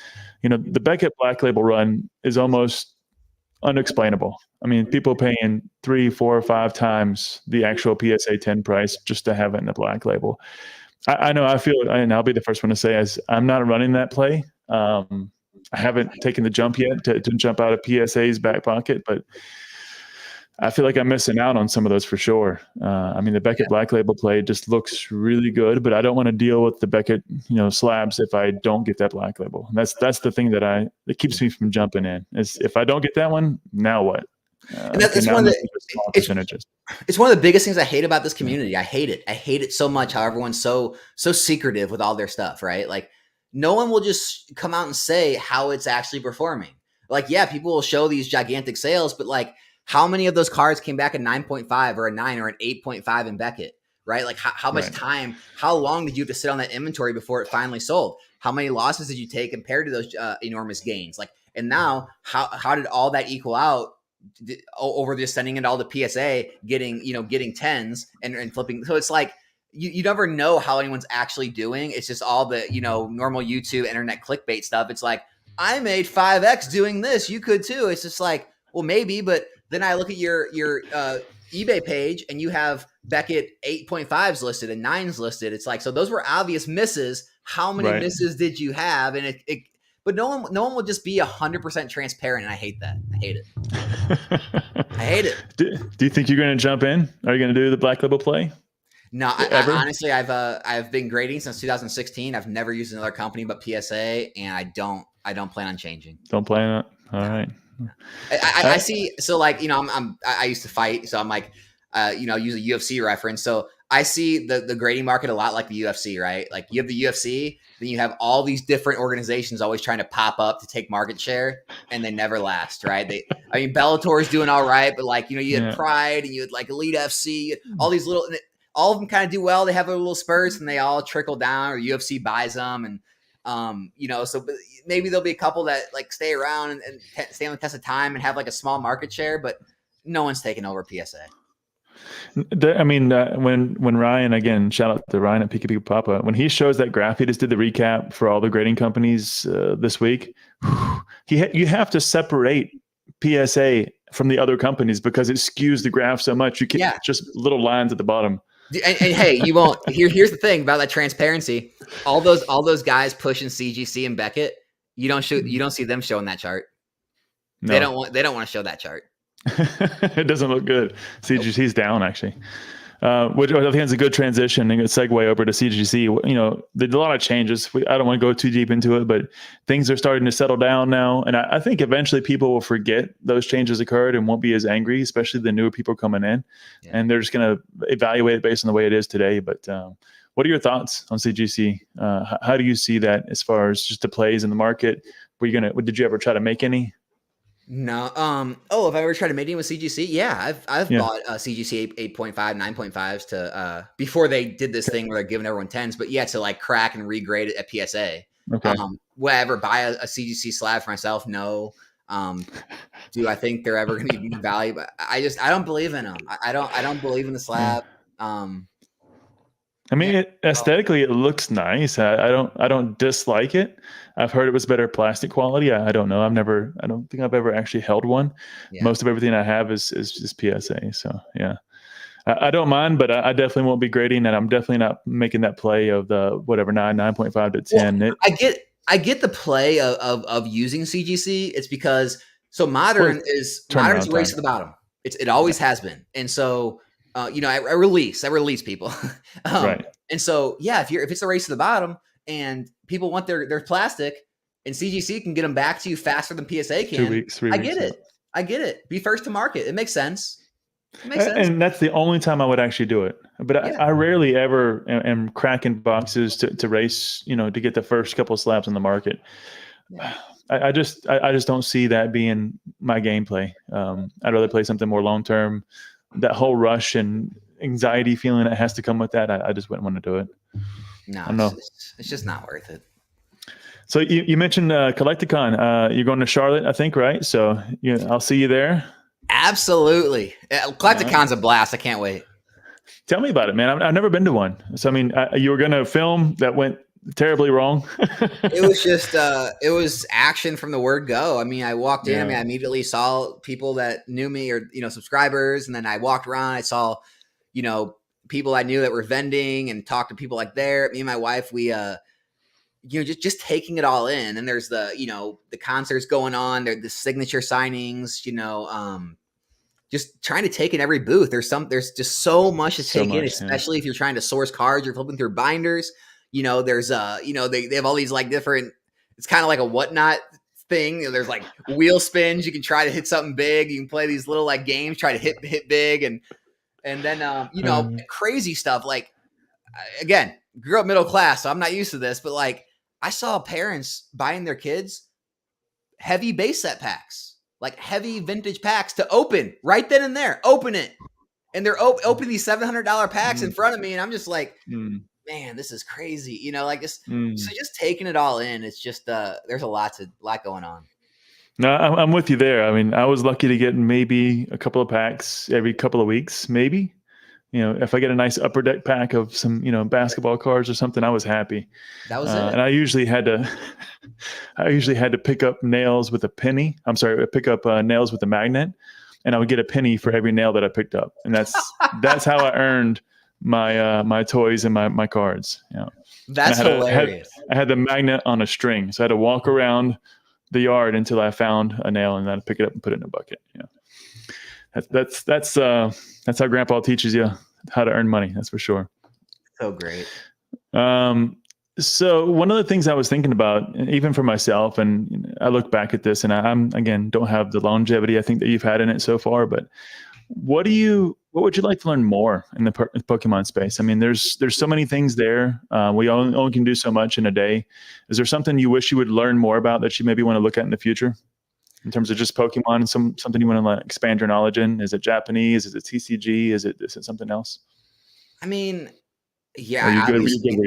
The Beckett Black Label run is almost unexplainable. I mean, people paying 3, 4, 5 times the actual PSA 10 price just to have it in the Black Label. I know. I feel, and I'll be the first one to say, as I'm not running that play. I haven't taken the jump yet to jump out of PSA's back pocket, but I feel like I'm missing out on some of those for sure. I mean, the Beckett Black Label play just looks really good, but I don't want to deal with the Beckett, slabs if I don't get that Black Label. And that's the thing that keeps me from jumping in. Is if I don't get that one, now what? And that's one of the percentages. It's one of the biggest things I hate about this community. I hate it. I hate it so much how everyone's so secretive with all their stuff, right? Like, no one will just come out and say how it's actually performing. Like, yeah, people will show these gigantic sales, but like, how many of those cards came back at 9.5 or a 9 or an 8.5 in Beckett, right? Like, how much time, how long did you have to sit on that inventory before it finally sold? How many losses did you take compared to those enormous gains? Like, and now how did all that equal out over just sending it all to PSA, getting tens and flipping? So it's like, you never know how anyone's actually doing. It's just all the, normal YouTube internet clickbait stuff. It's like, I made 5X doing this. You could too. It's just like, well, maybe, but then I look at your eBay page and you have Beckett 8.5s listed and 9s listed. It's like, so those were obvious misses. How many misses did you have? And but no one will just be 100% transparent. And I hate that. I hate it. I hate it. Do you think you're going to jump in? Are you going to do the Black Label play? No, I honestly, I've been grading since 2016. I've never used another company but PSA, and I don't plan on changing. Don't plan on it. All right. I see. So like, I used to fight. So I'm like, use a UFC reference. So I see the grading market a lot like the UFC, right? Like, you have the UFC, then you have all these different organizations always trying to pop up to take market share, and they never last, right? Bellator is doing all right, but like, you had Pride and you had like Elite FC, all these little, all of them kind of do well. They have their little spurts and they all trickle down, or UFC buys them. And, so maybe there'll be a couple that like stay around and stay on the test of time and have like a small market share, but no one's taking over PSA. When Ryan, again, shout out to Ryan at Pika Pika Papa, when he shows that graph, he just did the recap for all the grading companies this week. You have to separate PSA from the other companies because it skews the graph so much. You can't just little lines at the bottom. And hey, you won't. Here's the thing about that transparency. All those guys pushing CGC and Beckett, you don't see them showing that chart. No. They don't want to show that chart. It doesn't look good. CGC's down actually, which I think is a good transition and a good segue over to CGC. There's a lot of changes. I don't want to go too deep into it, but things are starting to settle down now, and I think eventually people will forget those changes occurred and won't be as angry, especially the newer people coming in, and they're just going to evaluate it based on the way it is today. But what are your thoughts on CGC? How do you see that as far as just the plays in the market? Did you ever try to make any? No. Have I ever tried to mate with CGC? Yeah, I've bought CGC 8.5, 9.5s to before they did this thing where they're giving everyone 10s, but to like crack and regrade it at PSA. Okay. Will I ever buy a CGC slab for myself? No. Do I think they're ever going to be valuable? I don't believe in them. I don't believe in the slab. Aesthetically, it looks nice. I don't dislike it. I've heard it was better plastic quality. I don't know. I don't think I've ever actually held one. Yeah. Most of everything I have is just PSA. So yeah, I don't mind, but I definitely won't be grading, and I'm definitely not making that play of the 9.5 to 10. Well, I get the play of using CGC. It's because modern is a race to the bottom. It always has been, and so. I release people. Right. And so, if it's a race to the bottom and people want their plastic and CGC can get them back to you faster than PSA can. 2 weeks, 3 weeks. I get it. Be first to market. It makes sense. And that's the only time I would actually do it. But I rarely ever am cracking boxes to race, to get the first couple of slabs on the market. Yeah. I just don't see that being my gameplay. I'd rather play something more long-term. That whole rush and anxiety feeling that has to come with that, I just wouldn't want to do it. No, it's just not worth it. So you mentioned Collectacon. You're going to Charlotte, I think, right? So I'll see you there. Absolutely. Collectacon's a blast. I can't wait. Tell me about it, man. I've never been to one. So, I mean, you were going to film that went terribly wrong. It was just it was action from the word go. I mean, I walked in, I mean, I Yeah. immediately saw people that knew me or, you know, subscribers. And then I walked around, I saw, you know, people I knew that were vending and talked to people like there. Me and my wife, we you know, just taking it all in. And there's the, you know, the concerts going on, there's the signature signings, you know, just trying to take in every booth. There's just so much to So take in, much, yeah. especially if you're trying to source cards, you're flipping through binders. You know, there's you know, they have all these like different, it's kind of like a whatnot thing. You know, there's like wheel spins. You can try to hit something big. You can play these little like games, try to hit big, and then you know, crazy stuff. Like again, grew up middle class, so I'm not used to this, but like I saw parents buying their kids heavy base set packs, like heavy vintage packs to open right then and there. Open it, and they're opening these $700 packs in front of me, and I'm just like, man, this is crazy. You know, like this. So just taking it all in. It's just there's a lot going on. No, I'm with you there. I mean, I was lucky to get maybe a couple of packs every couple of weeks, maybe. You know, if I get a nice upper deck pack of some, you know, basketball cards or something, I was happy. That was it. And I usually had to pick up nails with a penny. I'm sorry, pick up nails with a magnet, and I would get a penny for every nail that I picked up, and that's how I earned my toys and my cards. You know, that's hilarious. I had the magnet on a string, so I had to walk around the yard until I found a nail, and then I'd pick it up and put it in a bucket. You know, that's how Grandpa teaches you how to earn money. That's for sure. So great. So one of the things I was thinking about, even for myself, and I look back at this, and I'm again don't have the longevity I think that you've had in it so far, but what would you like to learn more in the Pokemon space? I mean, there's so many things there. We only can do so much in a day. Is there something you wish you would learn more about that you maybe want to look at in the future, in terms of just Pokemon and something you want to expand your knowledge in? Is it Japanese? Is it TCG? Is it something else? I mean, yeah,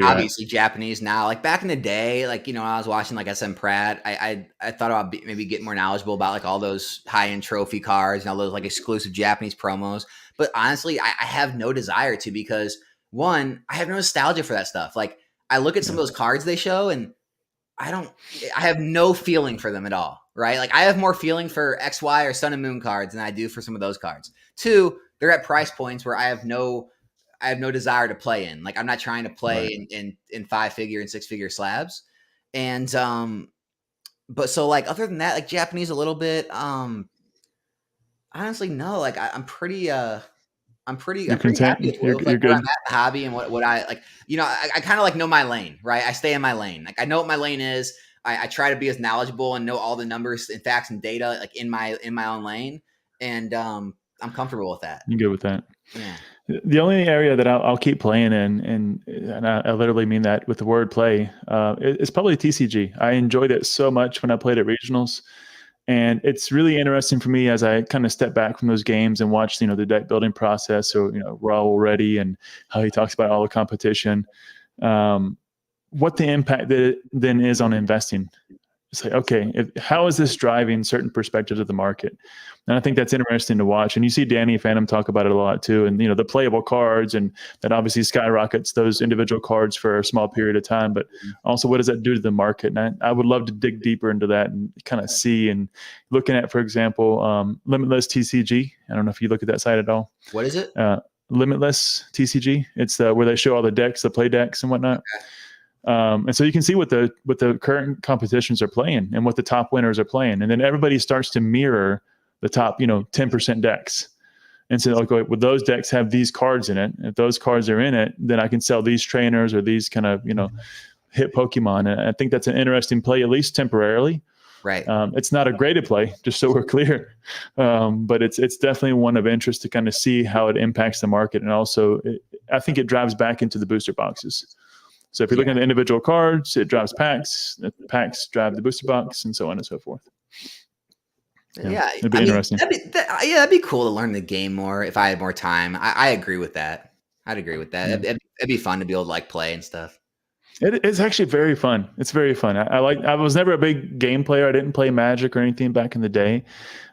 obviously Japanese now. Like back in the day, like, you know, I was watching like SM Pratt. I thought about maybe getting more knowledgeable about like all those high-end trophy cards and all those like exclusive Japanese promos. But honestly, I have no desire to, because one, I have no nostalgia for that stuff. Like I look at some of those cards they show, and I have no feeling for them at all. Right? Like I have more feeling for XY or Sun and Moon cards than I do for some of those cards. Two, they're at price points where I have no desire to play in. Like I'm not trying to play in 5-figure and 6-figure slabs. And but so like other than that, like Japanese a little bit. Honestly, no. Like I'm pretty happy with you're where good. I'm at the hobby and what I like. You know, I kind of like know my lane, right? I stay in my lane. Like I know what my lane is. I try to be as knowledgeable and know all the numbers and facts and data like in my own lane. And I'm comfortable with that. You're good with that. Yeah. The only area that I'll keep playing in, and I literally mean that with the word play, is probably TCG. I enjoyed it so much when I played at regionals, and it's really interesting for me as I kind of step back from those games and watch, you know, the deck building process. So, you know, Raul Reddy and how he talks about all the competition, what the impact that then is on investing. It's like, okay, how is this driving certain perspectives of the market? And I think that's interesting to watch. And you see Danny Phantom talk about it a lot too. And, you know, the playable cards, and that obviously skyrockets those individual cards for a small period of time. But also, what does that do to the market? And I would love to dig deeper into that and kind of see, and looking at, for example, Limitless TCG. I don't know if you look at that site at all. What is it? Limitless TCG. It's where they show all the decks, the play decks and whatnot. Okay. And so you can see what the current competitions are playing and what the top winners are playing. And then everybody starts to mirror the top, 10% decks. And so, okay, well, those decks have these cards in it. If those cards are in it, then I can sell these trainers or these kind of, hit Pokemon. And I think that's an interesting play, at least temporarily. Right. It's not a graded play, just so we're clear. But it's definitely one of interest to kind of see how it impacts the market. And also, I think it drives back into the booster boxes. So if you're looking at the individual cards, it drives packs. The packs drive the booster box, and so on and so forth. Yeah, it'd be interesting. That'd be cool to learn the game more if I had more time. I agree with that. I'd agree with that. Yeah. It'd be fun to be able to like play and stuff. It's actually very fun. It's very fun. I was never a big game player. I didn't play Magic or anything back in the day.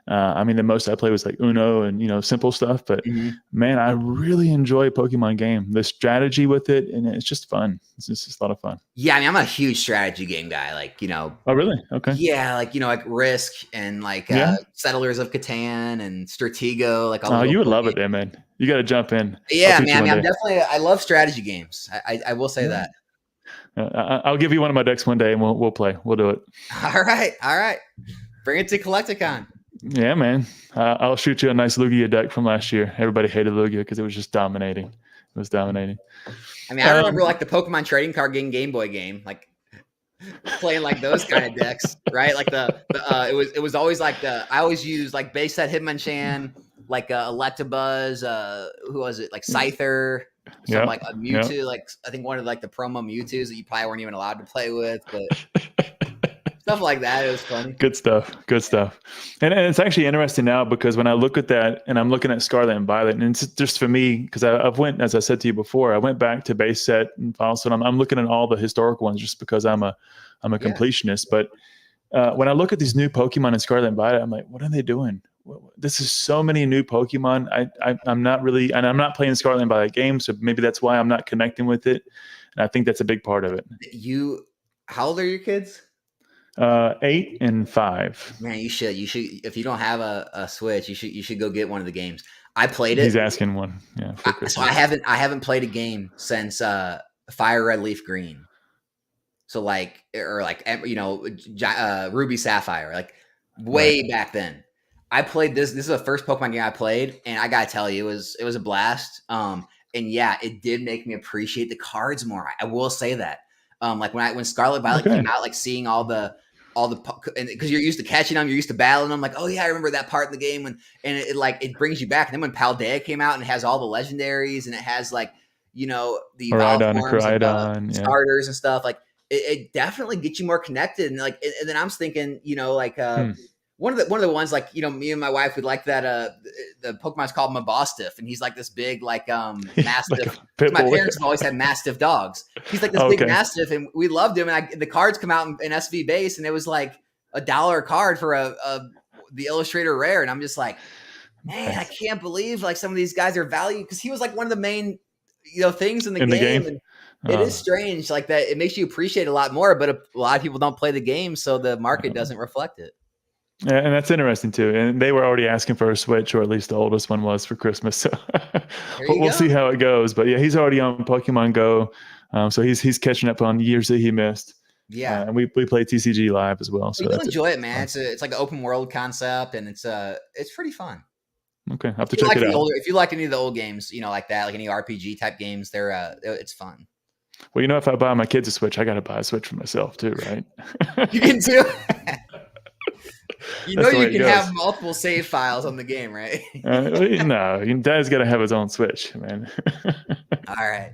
I mean, the most I played was like Uno and, simple stuff. But Mhm. man, I really enjoy Pokemon game. The strategy with it, and it's just fun. It's just a lot of fun. Yeah, I mean, I'm a huge strategy game guy. Like, Oh, really? Okay. yeah, like like Risk and like Yeah. Settlers of Catan and Stratego, like all Oh, those you old would board love it games. there, man. You got to jump in. I'll Yeah, teach man. you I one mean, day. I love strategy games. I will say Yeah. that. I'll give you one of my decks one day, and we'll play. We'll do it. All right, all right. Bring it to Collectacon. Yeah, man. I'll shoot you a nice Lugia deck from last year. Everybody hated Lugia because it was just dominating. It was dominating. I mean, I remember like the Pokemon trading card Game Boy game, like playing like those kind of decks, right? Like it was always like I always used like base set Hitmonchan, like Electabuzz, who was it? Like Scyther, some Yeah. like a Yeah. Mewtwo, like I think one of like the promo Mewtwo's that you probably weren't even allowed to play with, but stuff like that. It was funny. Good stuff. Good stuff. And it's actually interesting now because when I look at that and I'm looking at Scarlet and Violet, and it's just for me, because I've went, as I said to you before, I went back to base set and file. So I'm looking at all the historical ones just because I'm a Yeah. completionist. But when I look at these new Pokemon in Scarlet and Violet, I'm like, what are they doing? This is so many new Pokemon. I'm not really, and I'm not playing Scarlet and Violet games, so maybe that's why I'm not connecting with it. And I think that's a big part of it. How old are your kids? 8 and 5. Man, you should if you don't have a Switch, you should go get one of the games. I played it. He's asking one, yeah, for Christmas. So I haven't played a game since Fire Red Leaf Green. So like Ruby Sapphire, like way back then. I played this. This is the first Pokemon game I played, and I gotta tell you, it was a blast. And yeah, it did make me appreciate the cards more. I will say that. Like when Scarlet Violet came out, like seeing all the because you're used to catching them, you're used to battling them. Like, oh yeah, I remember that part in the game, and it brings you back. And then when Paldea came out and it has all the legendaries and it has like the evolved forms, starters and stuff, like it definitely gets you more connected. And like, and then I'm thinking, one of the ones like me and my wife would like that the Pokemon's called Mabostiff, and he's like this big like mastiff. Like my parents have always had mastiff dogs. He's like this big mastiff, and we loved him. And the cards come out in SV base, and it was like $1 a card for the Illustrator rare, and I'm just like, man, I can't believe like some of these guys are valued because he was like one of the main things in the game. And it is strange like that. It makes you appreciate a lot more, but a lot of people don't play the game, so the market doesn't reflect it. Yeah, and that's interesting too. And they were already asking for a Switch, or at least the oldest one was for Christmas. So we'll see how it goes. But yeah, he's already on Pokemon Go, so he's catching up on years that he missed. Yeah, and we play TCG live as well. So you'll enjoy it, man. It's like an open world concept, and it's pretty fun. Okay, I have to check it out. If you like any of the old games, like that, like any RPG type games, it's fun. Well, if I buy my kids a Switch, I got to buy a Switch for myself too, right? You can too. You can have multiple save files on the game, right? No, Dad's got to have his own Switch, man. All right.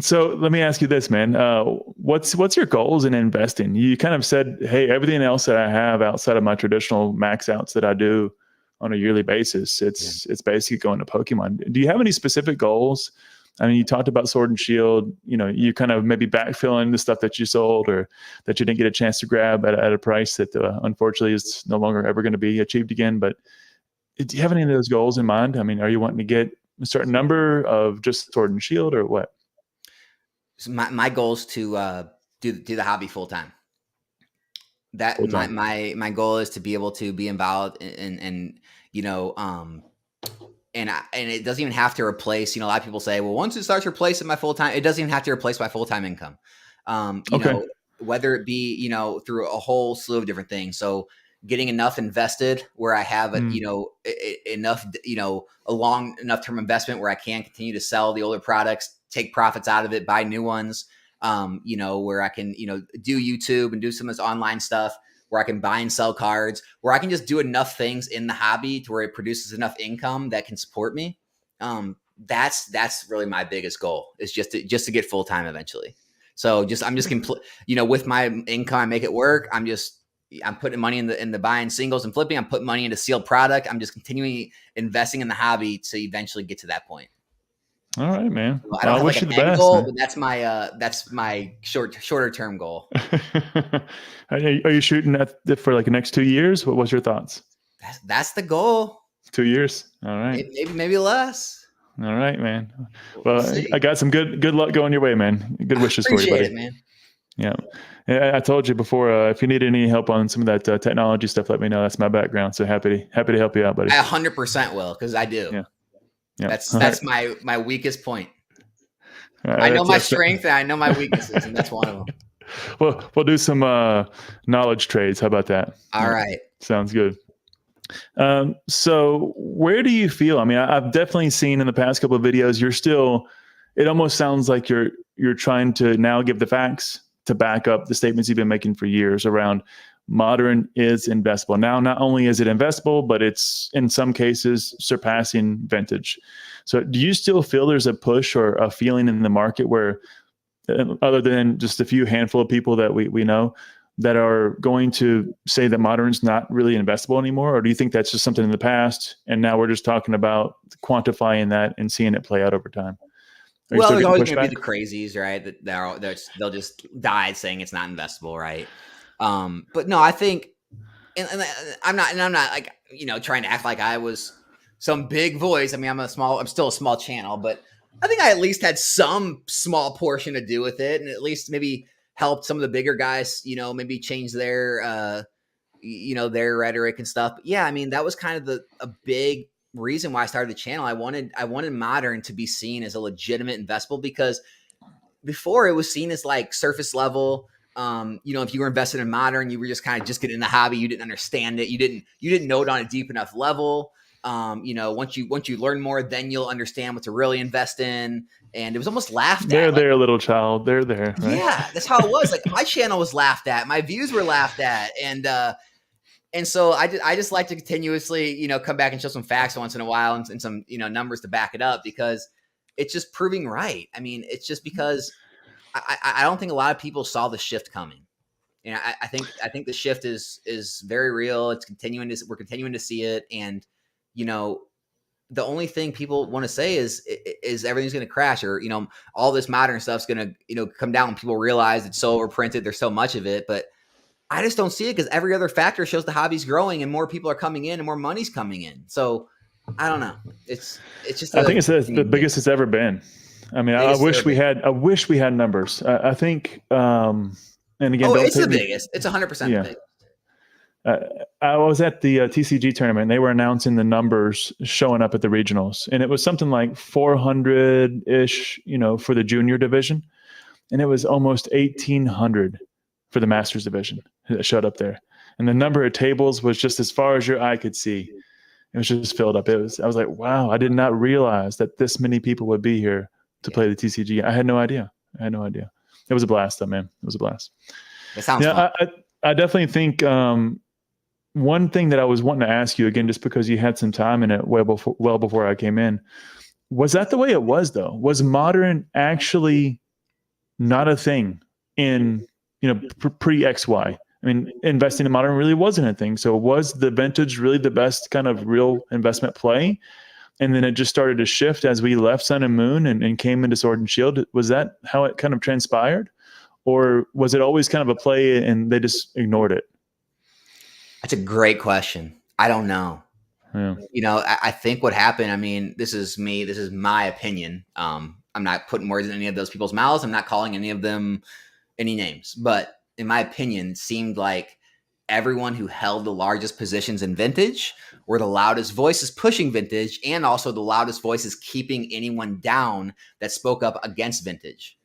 So let me ask you this, man. What's your goals in investing? You kind of said, hey, everything else that I have outside of my traditional max outs that I do on a yearly basis, it's basically going to Pokemon. Do you have any specific goals? I mean, you talked about Sword and Shield. You kind of maybe backfilling the stuff that you sold or that you didn't get a chance to grab at a price that unfortunately is no longer ever going to be achieved again. But do you have any of those goals in mind? I mean, are you wanting to get a certain number of just Sword and Shield or what? So my goal is to do the hobby full time. That my goal is to be able to be involved and it doesn't even have to replace, a lot of people say, well, once it starts replacing my full-time, it doesn't even have to replace my full-time income. Whether it be, through a whole slew of different things. So getting enough invested where I have, enough, a long enough term investment where I can continue to sell the older products, take profits out of it, buy new ones, where I can, do YouTube and do some of this online stuff, where I can buy and sell cards, where I can just do enough things in the hobby to where it produces enough income that can support me. That's really my biggest goal, is just to get full-time eventually. So I'm just with my income, I make it work. I'm putting money in the buying singles and flipping. I'm putting money into sealed product. I'm just continuing investing in the hobby to eventually get to that point. All right, man. Well, I Well, don't I have like wish an you the end best, goal, man. but that's my shorter term goal. Are you shooting at for like the next 2 years? What was your thoughts? That's the goal. 2 years. All right. Maybe less. All right, man. We'll Well, I see. got some good luck going your way, man. Good wishes for you, Appreciate buddy. it, man. Yeah. I told you before, if you need any help on some of that technology stuff, let me know. That's my background. So happy to help you out, buddy. I 100% will, because I do. Yeah. Yeah. That's All right. my weakest point. All right. I know my strength and I know my weaknesses, and that's one of them. We'll do some knowledge trades. How about that? All right. Sounds good. So where do you feel? I mean, I've definitely seen in the past couple of videos, it almost sounds like you're trying to now give the facts to back up the statements you've been making for years around modern is investable. Now, not only is it investable, but it's in some cases surpassing vintage. So do you still feel there's a push or a feeling in the market where, other than just a few handful of people that we know, that are going to say that modern's not really investable anymore? Or do you think that's just something in the past and now we're just talking about quantifying that and seeing it play out over time? Well, there's always going to be the crazies, right? That they'll just die saying it's not investable, right? But no, I think, and I'm not like, trying to act like I was some big voice. I mean, I'm still a small channel, but I think I at least had some small portion to do with it, and at least maybe helped some of the bigger guys, maybe change their, their rhetoric and stuff. But yeah, I mean, that was kind of a big reason why I started the channel. I wanted modern to be seen as a legitimate investable, because before it was seen as like surface level. If you were invested in modern, you were just kind of just getting in the hobby. You didn't understand it. You didn't know it on a deep enough level. Once you learn more, then you'll understand what to really invest in. And it was almost laughed They're at. there, little child. They're there. Right? Yeah, that's how it was. Like, my channel was laughed at, my views were laughed at, and so I just like to continuously, come back and show some facts once in a while and some, numbers to back it up, because it's just proving right. I mean, it's just because I don't think a lot of people saw the shift coming. I think the shift is very real. We're continuing to see it. And, the only thing people want to say is everything's going to crash, or, all this modern stuff's going to, come down when people realize it's so overprinted. There's so much of it, but I just don't see it, because every other factor shows the hobby's growing and more people are coming in and more money's coming in. So I don't know. It's just, I think it's the biggest it's ever been. I mean, I wish we had numbers. I think, and again, it's the biggest. It's 100% the biggest. I was at the TCG tournament, and they were announcing the numbers showing up at the regionals, and it was something like 400-ish, for the junior division, and it was almost 1,800 for the masters division that showed up there. And the number of tables was just as far as your eye could see. It was just filled up. I was like, wow, I did not realize that this many people would be here to play the TCG. I had no idea. It was a blast, though, man. It was a blast. It sounds fun. I definitely think one thing that I was wanting to ask you, again, just because you had some time in it well before I came in, was that the way it was, though? Was modern actually not a thing in, pre-XY? I mean, investing in modern really wasn't a thing. So was the vintage really the best kind of real investment play? And then it just started to shift as we left Sun and Moon and came into Sword and Shield. Was that how it kind of transpired? Or was it always kind of a play and they just ignored it? That's a great question. I don't know. Yeah. I think what happened, I mean, this is my opinion. I'm not putting words in any of those people's mouths. I'm not calling any of them any names. But in my opinion, it seemed like everyone who held the largest positions in vintage were the loudest voices pushing vintage, and also the loudest voices keeping anyone down that spoke up against vintage.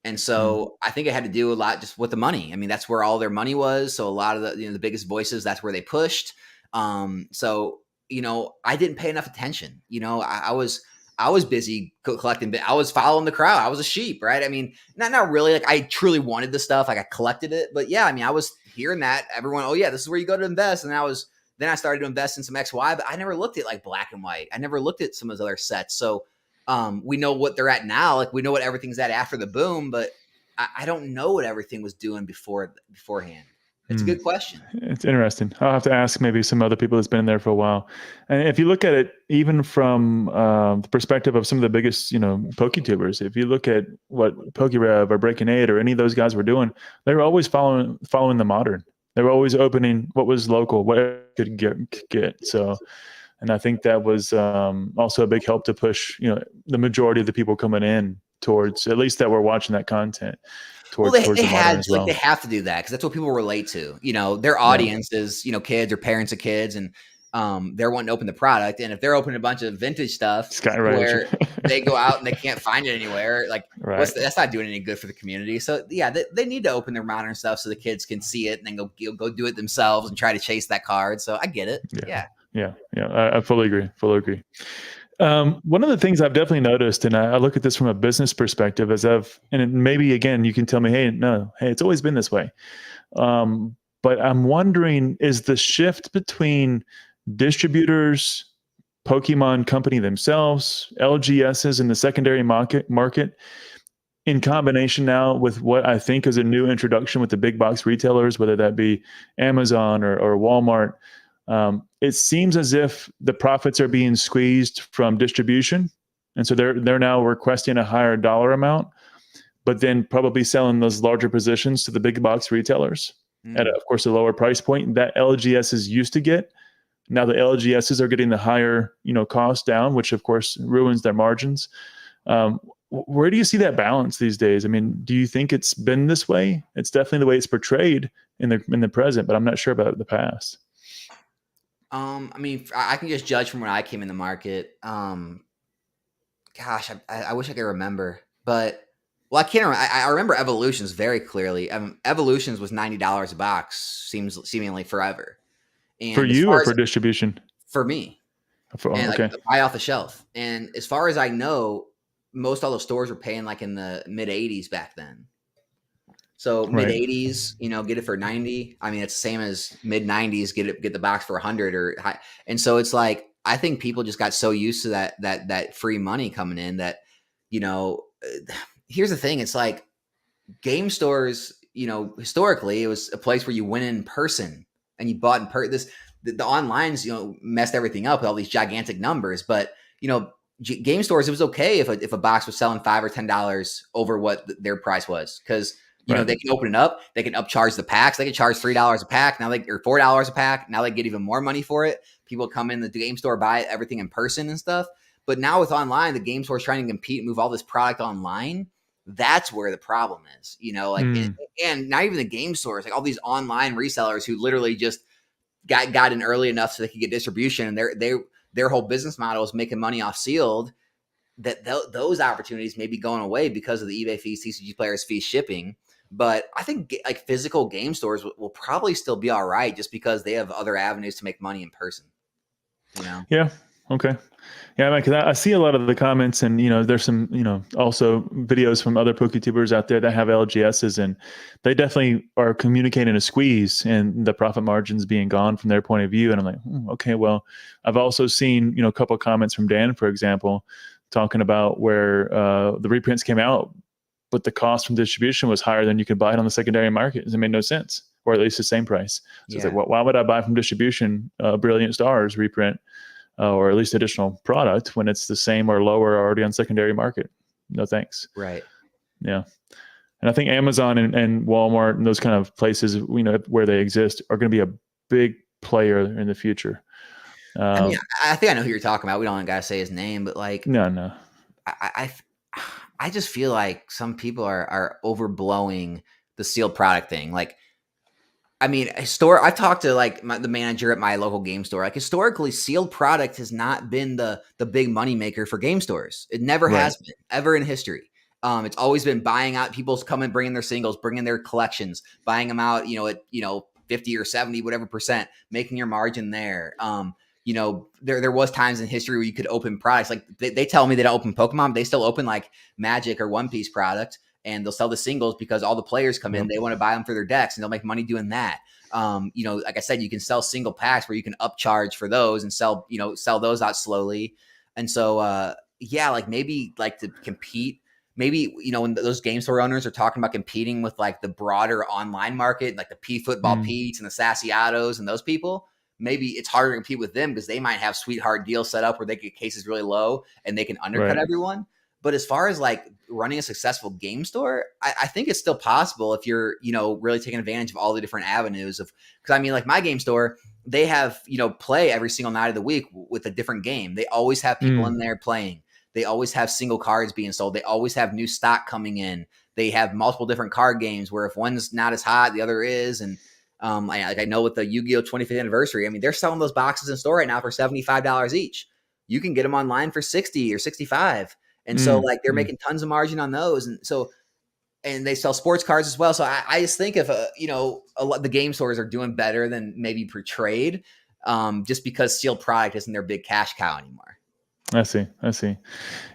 And so I think it had to do a lot just with the money. I mean, that's where all their money was. So a lot of the biggest voices, that's where they pushed. So, I didn't pay enough attention. I was busy collecting. I was following the crowd. I was a sheep, right? I mean, not really. Like, I truly wanted the stuff. Like, I collected it, but yeah, I mean, I was hearing that everyone, oh yeah, this is where you go to invest. And then I started to invest in some XY, but I never looked at like black and white. I never looked at some of those other sets. So we know what they're at now. Like, we know what everything's at after the boom, but I don't know what everything was doing beforehand. It's a good question. It's interesting. I'll have to ask maybe some other people that's been in there for a while. And if you look at it, even from the perspective of some of the biggest, PokeTubers, if you look at what PokeRev or Breaking Eight or any of those guys were doing, they were always following the modern. They were always opening what was local, what could get. So, and I think that was also a big help to push, the majority of the people coming in towards, at least that were watching that content, towards They the modern as well. they have to do that because that's what people relate to. Their audience is kids or parents of kids, and they're wanting to open the product. And if they're opening a bunch of vintage stuff where they go out and they can't find it anywhere, that's not doing any good for the community. So yeah, they need to open their modern stuff so the kids can see it and then go do it themselves and try to chase that card. So I get it. Yeah. I fully agree. One of the things I've definitely noticed, and I look at this from a business perspective, and maybe again, you can tell me, hey, it's always been this way. But I'm wondering, is the shift between distributors, Pokemon company themselves, LGSs in the secondary market, in combination now with what I think is a new introduction with the big box retailers, whether that be Amazon or Walmart, it seems as if the profits are being squeezed from distribution. And so they're now requesting a higher dollar amount, but then probably selling those larger positions to the big box retailers at, of course, a lower price point that LGSs used to get. Now the LGSs are getting the higher, cost down, which of course ruins their margins. Where do you see that balance these days? I mean, do you think it's been this way? It's definitely the way it's portrayed in the present, but I'm not sure about the past. I mean, I can just judge from when I came in the market. Gosh, I wish I could remember, but I can't remember. I remember Evolutions very clearly. Evolutions was $90 a box, seemingly forever. And for you or for distribution? For me. Okay. Buy off the shelf. And as far as I know, most all the stores were paying like in the mid 80s back then. So mid 80s, get it for 90. I mean, it's the same as mid 90s, get the box for 100 or high. And so it's like, I think people just got so used to that free money coming in that, here's the thing. It's like game stores, historically it was a place where you went in person and you bought in the onlines, messed everything up with all these gigantic numbers. But, game stores, it was okay if a box was selling $5 or $10 over what their price was. Cause they can open it up. They can upcharge the packs. They can charge $3 a pack now, or $4 a pack. Now they get even more money for it. People come in the game store, buy everything in person and stuff. But now with online, the game store is trying to compete and move all this product online. That's where the problem is, and not even the game stores, like all these online resellers who literally just got in early enough so they could get distribution, and their whole business model is making money off sealed. Those opportunities may be going away because of the eBay fees, TCG Players fees, shipping. But I think like physical game stores will probably still be all right just because they have other avenues to make money in person. Yeah. Okay. Yeah, because I see a lot of the comments, and there's some also videos from other PokeTubers out there that have LGSs, and they definitely are communicating a squeeze and the profit margins being gone from their point of view. And I'm like, okay, well, I've also seen a couple of comments from Dan, for example, talking about where the reprints came out, but the cost from distribution was higher than you could buy it on the secondary market. It made no sense, or at least the same price. So it's like, why would I buy from distribution Brilliant Stars reprint? Or at least additional product when it's the same or lower already on secondary market? No thanks. Right. Yeah. And I think Amazon and Walmart and those kind of places, where they exist, are going to be a big player in the future. I think I know who you're talking about. We don't gotta say his name, but like, no. I just feel like some people are overblowing the sealed product thing. Like, I mean, I've talked to like the manager at my local game store. Like, historically, sealed product has not been the big money maker for game stores. It never has been, ever in history. It's always been buying out. People's coming, bringing their singles, bringing their collections, buying them out. At 50 or 70, whatever percent, making your margin there. There was times in history where you could open products. Like they tell me they don't open Pokemon, but they still open like Magic or One Piece product. And they'll sell the singles because all the players come in, they want to buy them for their decks, and they'll make money doing that. Like I said, you can sell single packs where you can upcharge for those and sell those out slowly. And so, like maybe like to compete, maybe, when those game store owners are talking about competing with like the broader online market, like the P Football Pete's and the Sassy Autos and those people, maybe it's harder to compete with them because they might have sweetheart deals set up where they get cases really low and they can undercut everyone. But as far as like running a successful game store, I think it's still possible if you're, really taking advantage of all the different avenues of, because I mean, like my game store, they have, play every single night of the week with a different game. They always have people in there playing. They always have single cards being sold. They always have new stock coming in. They have multiple different card games where if one's not as hot, the other is. And I know with the Yu-Gi-Oh 25th anniversary, I mean, they're selling those boxes in store right now for $75 each. You can get them online for $60 or $65. And so like they're making tons of margin on those. And so, and they sell sports cards as well. So I just think if, a lot the game stores are doing better than maybe portrayed, just because sealed product isn't their big cash cow anymore. I see.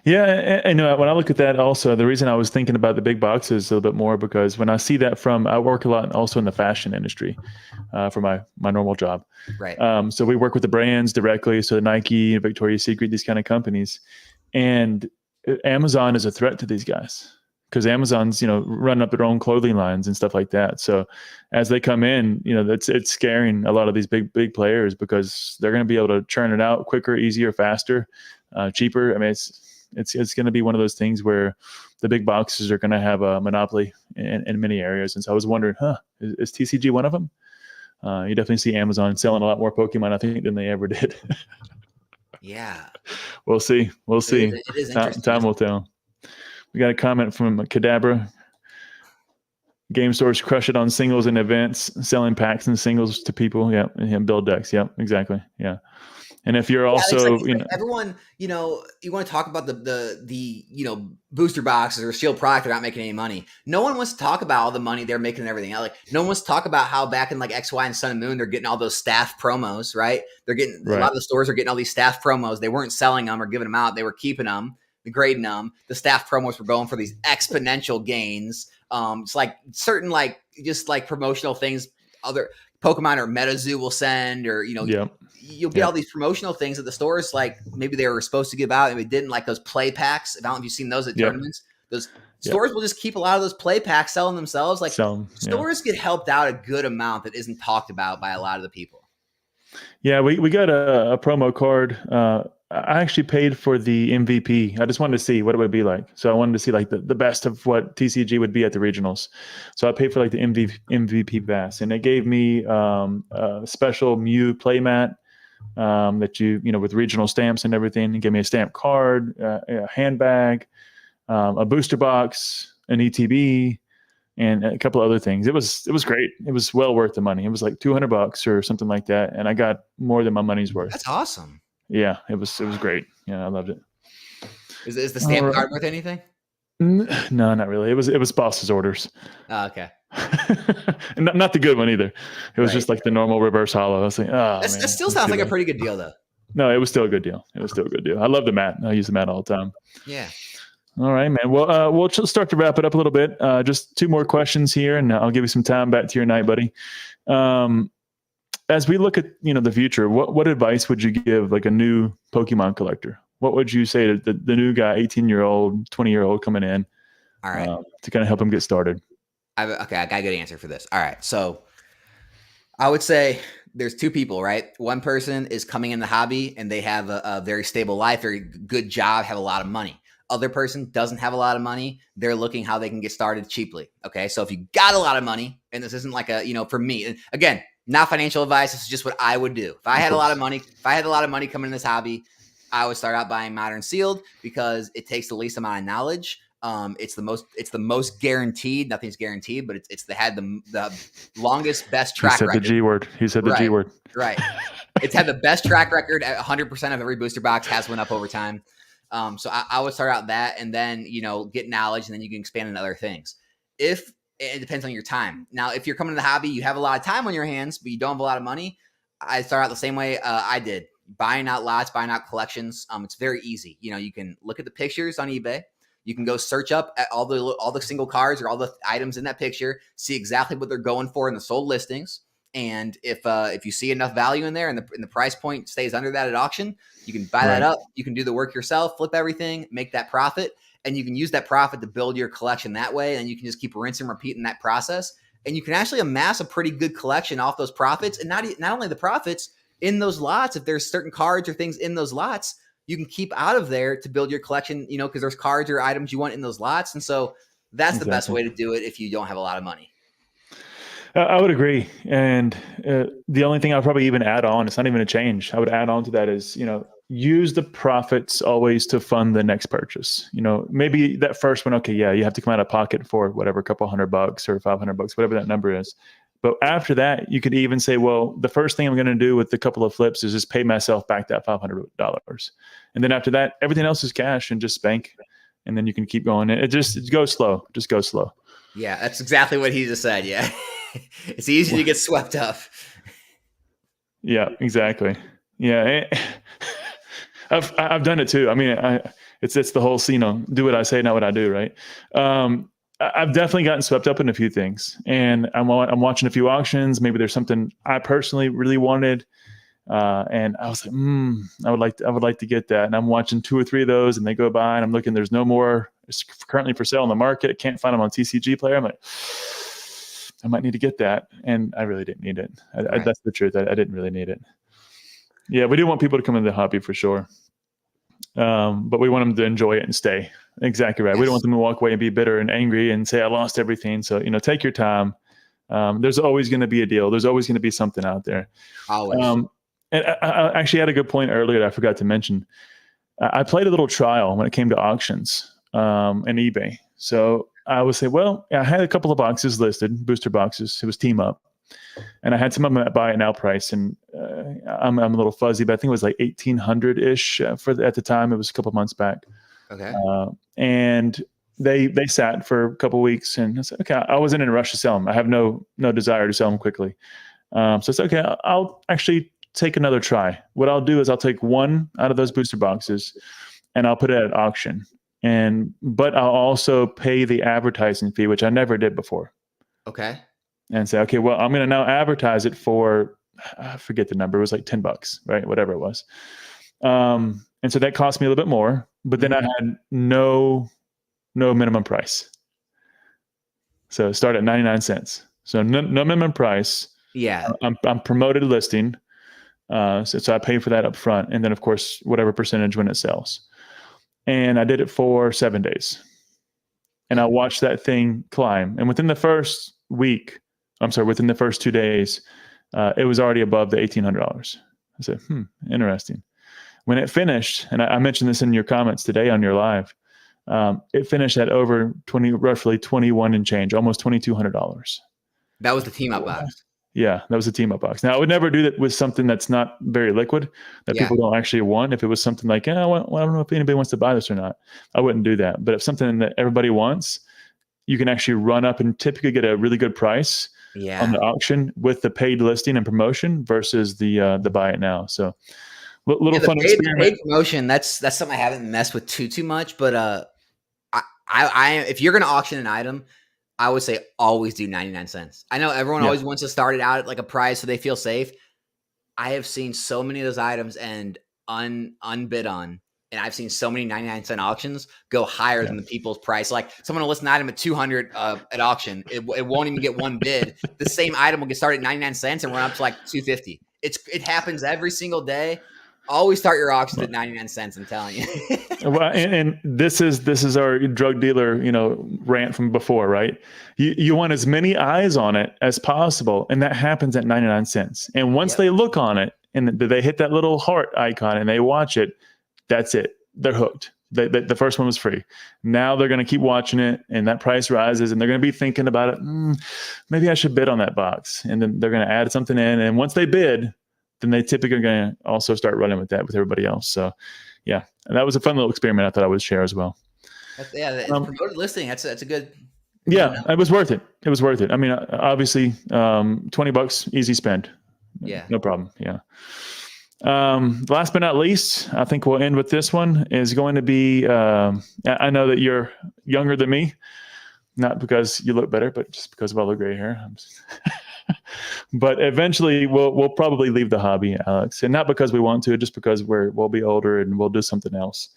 Yeah. And when I look at that also, the reason I was thinking about the big boxes a little bit more, because when I see that I work a lot also in the fashion industry for my normal job. Right. So we work with the brands directly. So Nike, Victoria's Secret, these kind of companies. And Amazon is a threat to these guys because Amazon's, running up their own clothing lines and stuff like that. So as they come in, it's scaring a lot of these big players because they're going to be able to churn it out quicker, easier, faster, cheaper. I mean, it's going to be one of those things where the big boxes are going to have a monopoly in many areas. And so I was wondering, is TCG one of them? You definitely see Amazon selling a lot more Pokemon, I think, than they ever did. Yeah. We'll see. It is interesting. Time will tell. We got a comment from Kadabra. Game stores crush it on singles and events, selling packs and singles to people. Yeah, and build decks. Yeah, exactly. Yeah. And if you're also, everyone, you want to talk about the booster boxes or sealed product, they're not making any money. No one wants to talk about all the money they're making and everything. Like no one wants to talk about how back in like X, Y, and Sun and Moon, they're getting all those staff promos, right? They're getting a lot of the stores are getting all these staff promos. They weren't selling them or giving them out. They were keeping them, grading them. The staff promos were going for these exponential gains. It's like certain just promotional things. Other Pokemon or MetaZoo will send, or you'll get all these promotional things at the stores, like maybe they were supposed to give out and they didn't, like those play packs. I don't know if you've seen those at tournaments. Those stores will just keep a lot of those play packs selling themselves. Like stores get helped out a good amount that isn't talked about by a lot of the people. Yeah, we got a promo card. I actually paid for the MVP. I just wanted to see what it would be like. So I wanted to see like the best of what TCG would be at the regionals. So I paid for like the MVP pass, and it gave me a special Mew playmat that with regional stamps and everything. It gave me a stamp card, a handbag, a booster box, an ETB, and a couple other things. It was great. It was well worth the money. It was like $200 or something like that, and I got more than my money's worth. That's awesome. Yeah, it was great. Yeah, I loved it. Is the stamp card worth anything? No, not really. It was boss's orders. Oh, okay. not the good one either. It was just like the normal reverse hollow. I was like, that still sounds like a pretty good deal, though. No, it was still a good deal. I love the mat. I use the mat all the time. Yeah. All right, man. Well, we'll start to wrap it up a little bit. Just two more questions here, and I'll give you some time back to your night, buddy. As we look at the future, what advice would you give like a new Pokemon collector? What would you say to the new guy, 18-year-old, 20-year-old coming in? All right, to kind of help him get started. I got a good answer for this. All right, so I would say there's two people, right? One person is coming in the hobby and they have a very stable life, very good job, have a lot of money. Other person doesn't have a lot of money. They're looking how they can get started cheaply. Okay, so if you got a lot of money, and this isn't like for me, again, not financial advice. This is just what I would do. If I had a lot of money, coming in this hobby, I would start out buying Modern Sealed because it takes the least amount of knowledge. It's the most guaranteed. Nothing's guaranteed, but it's had the longest, best track record. He said the G word. He said the G word. Right. It's had the best track record. 100% of every booster box has went up over time. So I would start out that, and then get knowledge, and then you can expand into other things. It depends on your time. Now, if you're coming to the hobby, you have a lot of time on your hands, but you don't have a lot of money. I start out the same way I did, buying out lots, buying out collections. It's very easy. You can look at the pictures on eBay. You can go search up at all the single cards or all the items in that picture, see exactly what they're going for in the sold listings. And if you see enough value in there and the price point stays under that at auction, you can buy Right. that up. You can do the work yourself, flip everything, make that profit, and you can use that profit to build your collection that way. And you can just keep rinsing and repeating that process. And you can actually amass a pretty good collection off those profits. And not only the profits in those lots, if there's certain cards or things in those lots, you can keep out of there to build your collection, because there's cards or items you want in those lots. And so that's the best way to do it if you don't have a lot of money. I would agree. And the only thing I'll probably even add on, it's not even a change, I would add on to that is, use the profits always to fund the next purchase. Maybe that first one, okay, yeah, you have to come out of pocket for whatever, a couple $100 or $500, whatever that number is. But after that, you could even say, well, the first thing I'm going to do with a couple of flips is just pay myself back that $500. And then after that, everything else is cash and just bank. And then you can keep going. It goes slow. Just go slow. Yeah, that's exactly what he just said. Yeah. It's easy to get swept up. Yeah, exactly. Yeah. I've done it too. I mean, it's the whole, do what I say, not what I do. Right. I've definitely gotten swept up in a few things, and I'm watching a few auctions. Maybe there's something I personally really wanted. And I was like, I would like to get that. And I'm watching 2 or 3 of those, and they go by, and I'm looking, there's no more. It's currently for sale on the market. Can't find them on TCG Player. I'm like, I might need to get that. And I really didn't need it. That's the truth. I didn't really need it. Yeah, we do want people to come into the hobby for sure. But we want them to enjoy it and stay. Exactly right. Yes. We don't want them to walk away and be bitter and angry and say, I lost everything. So, take your time. There's always going to be a deal. There's always going to be something out there. Always. And I actually had a good point earlier that I forgot to mention. I played a little trial when it came to auctions and eBay. So I would say, well, I had a couple of boxes listed, booster boxes. It was team up. And I had some of them at buy it now price. And I'm a little fuzzy, but I think it was like 1,800-ish at the time. It was a couple of months back. Okay. And they sat for a couple of weeks, and I said, okay, I wasn't in a rush to sell them. I have no desire to sell them quickly. So it's okay. I'll actually take another try. What I'll do is I'll take one out of those booster boxes and I'll put it at auction. But I'll also pay the advertising fee, which I never did before. Okay. And say, okay, well, I'm going to now advertise it for, I forget the number. It was like $10, right? Whatever it was. And so that cost me a little bit more, but then I had no minimum price. So start at 99 cents. So no minimum price. Yeah. I'm promoted listing. So I pay for that up front. And then of course, whatever percentage when it sells. And I did it for 7 days. And I watched that thing climb. And within the first 2 days, it was already above the $1,800. I said, interesting. When it finished, and I mentioned this in your comments today on your live, it finished at over roughly 21 and change, almost $2,200. That was the team up box. Yeah, that was a team up box. Now I would never do that with something that's not very liquid, that people don't actually want. If it was something like, I don't know if anybody wants to buy this or not, I wouldn't do that. But if something that everybody wants, you can actually run up and typically get a really good price on the auction with the paid listing and promotion versus the buy it now. So little fun experiment. The paid promotion, that's something I haven't messed with too much. But I if you're going to auction an item, I would say always do 99 cents. I know everyone always wants to start it out at like a price so they feel safe. I have seen so many of those items and unbid on. And I've seen so many 99-cent auctions go higher than the people's price. Like someone will list an item at 200 at auction. It won't even get one bid. The same item will get started at 99 cents and run up to like 250. It happens every single day. Always start your auctions at 99 cents. I'm telling you. Well, and this is our drug dealer, rant from before, right? You want as many eyes on it as possible, and that happens at 99 cents. And once they look on it and they hit that little heart icon and they watch it, that's it. They're hooked. The first one was free. Now they're going to keep watching it, and that price rises, and they're going to be thinking about it. Maybe I should bid on that box, and then they're going to add something in. And once they bid, then they typically are going to also start running with that with everybody else. So, yeah, and that was a fun little experiment I thought I would share as well. The promoted listing. That's a good. Yeah, it was worth it. It was worth it. I mean, obviously, $20, easy spend. Yeah, no problem. Yeah. Last but not least, I think we'll end with this one is going to be, I know that you're younger than me, not because you look better, but just because of all the gray hair. But eventually we'll probably leave the hobby, Alex, and not because we want to, just because we'll be older and we'll do something else.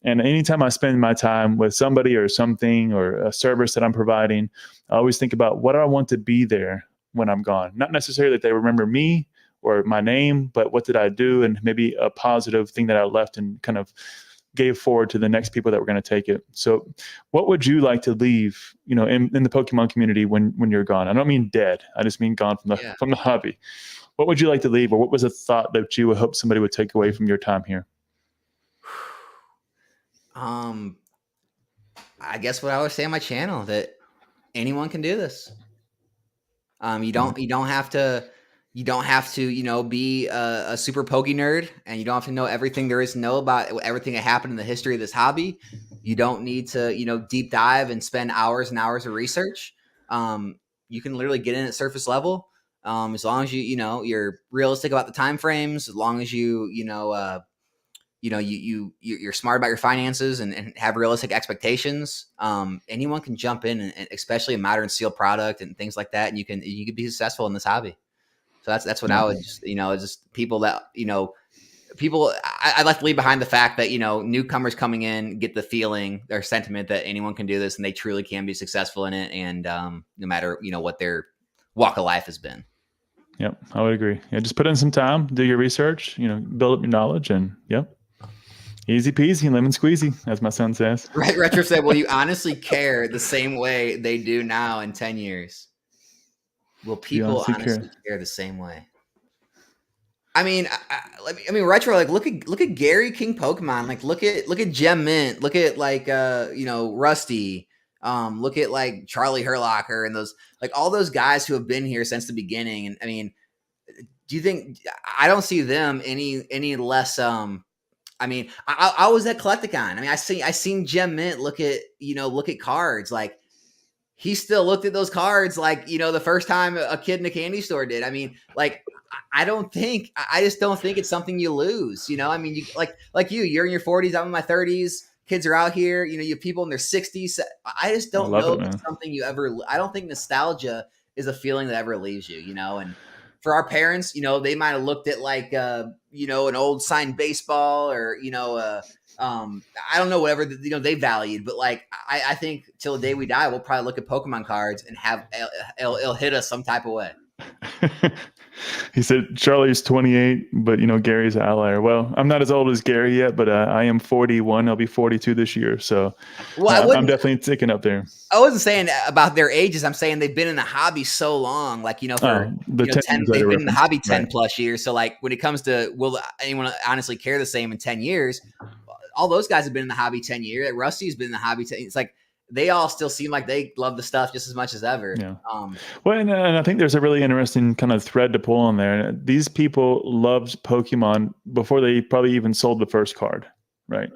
And anytime I spend my time with somebody or something or a service that I'm providing, I always think about what I want to be there when I'm gone. Not necessarily that they remember me or my name, but what did I do, and maybe a positive thing that I left and kind of gave forward to the next people that were going to take it. So what would you like to leave, in the Pokemon community when you're gone? I don't mean dead. I just mean gone from the hobby. What would you like to leave, or what was a thought that you would hope somebody would take away from your time here? I guess what I would say on my channel, that anyone can do this. You don't have to, be a super pokey nerd, and you don't have to know everything there is to know about everything that happened in the history of this hobby. You don't need to, deep dive and spend hours and hours of research. You can literally get in at surface level. As long as you're realistic about the time frames, as long as you're smart about your finances and have realistic expectations. Anyone can jump in, and especially a modern sealed product and things like that. And you can be successful in this hobby. So that's what I would just people that, I'd like to leave behind the fact that, newcomers coming in get the feeling or sentiment that anyone can do this, and they truly can be successful in it. And no matter, what their walk of life has been. Yep. I would agree. Yeah. Just put in some time, do your research, build up your knowledge, and yep. Easy peasy, lemon squeezy, as my son says. Right. Retro said, will you honestly care the same way they do now in 10 years? Will people honestly care the same way? I mean, Retro, like, look at Gary King Pokemon. Like, look at Gem Mint. Look at Rusty. Look at like Charlie Herlocker and those, like, all those guys who have been here since the beginning. And I mean, do you think, I don't see them any less, I was at Collectacon. I mean, I seen Gem Mint look at cards. Like, he still looked at those cards like, the first time a kid in a candy store did. I mean, like, I just don't think it's something you lose. I mean, you you're in your 40s, I'm in my 30s. Kids are out here, you have people in their 60s. I just don't know if it's something I don't think nostalgia is a feeling that ever leaves you, and for our parents, they might have looked at like, an old signed baseball or, I don't know, whatever, they valued. But like, I think till the day we die, we'll probably look at Pokemon cards and it'll hit us some type of way. He said Charlie's 28, but Gary's an outlier. Well, I'm not as old as Gary yet, but I am 41. I'll be 42 this year, so I'm definitely ticking up there. I wasn't saying about their ages. I'm saying they've been in the hobby so long, like for 10, they've been in the hobby 10 plus years. So like, when it comes to will anyone honestly care the same in 10 years? All those guys have been in the hobby 10 years. Rusty's been in the hobby 10. It's like, they all still seem like they love the stuff just as much as ever. Yeah. Well, and I think there's a really interesting kind of thread to pull on there. These people loved Pokemon before they probably even sold the first card, right?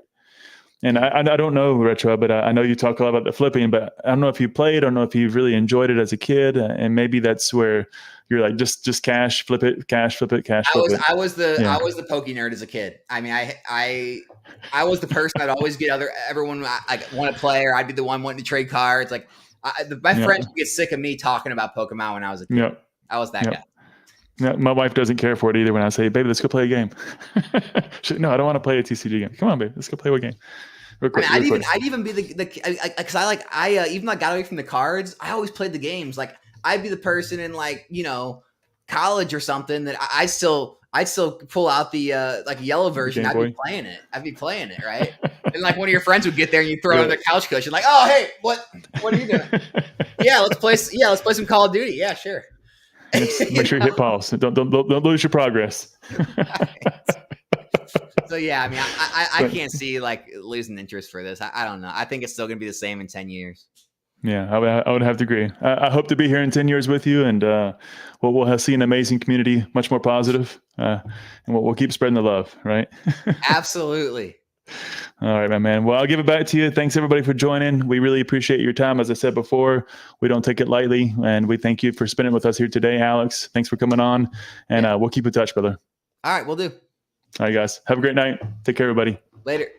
And I don't know, Retro, but I know you talk a lot about the flipping, but I don't know if you played. I don't know if you really enjoyed it as a kid, and maybe that's where you're like, just cash, flip it, cash, flip it, cash, flip it. I was the Poke nerd as a kid. I mean, I was the person that'd always get everyone like want to play, or I'd be the one wanting to trade cards. Like, my friends would get sick of me talking about Pokemon when I was a kid. Yep. I was that guy. Yeah, my wife doesn't care for it either when I say, baby, let's go play a game. No, I don't want to play a TCG game. Come on, baby, let's go play a game. I'd even be because I even though I got away from the cards, I always played the games. Like, I'd be the person in like, college or something that I'd still pull out the like yellow version. I'd be playing it, right? And like, one of your friends would get there and you throw on the couch cushion, like, oh, hey, what are you doing? let's play some Call of Duty. Yeah, sure. Make sure you hit pause. Don't lose your progress. So yeah, I mean, I can't see like losing interest for this. I don't know. I think it's still going to be the same in 10 years. Yeah, I would have to agree. I hope to be here in 10 years with you, and we'll see an amazing community, much more positive, and we'll keep spreading the love, right? Absolutely. All right, my man. Well, I'll give it back to you. Thanks, everybody, for joining. We really appreciate your time. As I said before, we don't take it lightly, and we thank you for spending with us here today, Alex. Thanks for coming on, and we'll keep in touch, brother. All right, we'll do. All right, guys. Have a great night. Take care, everybody. Later.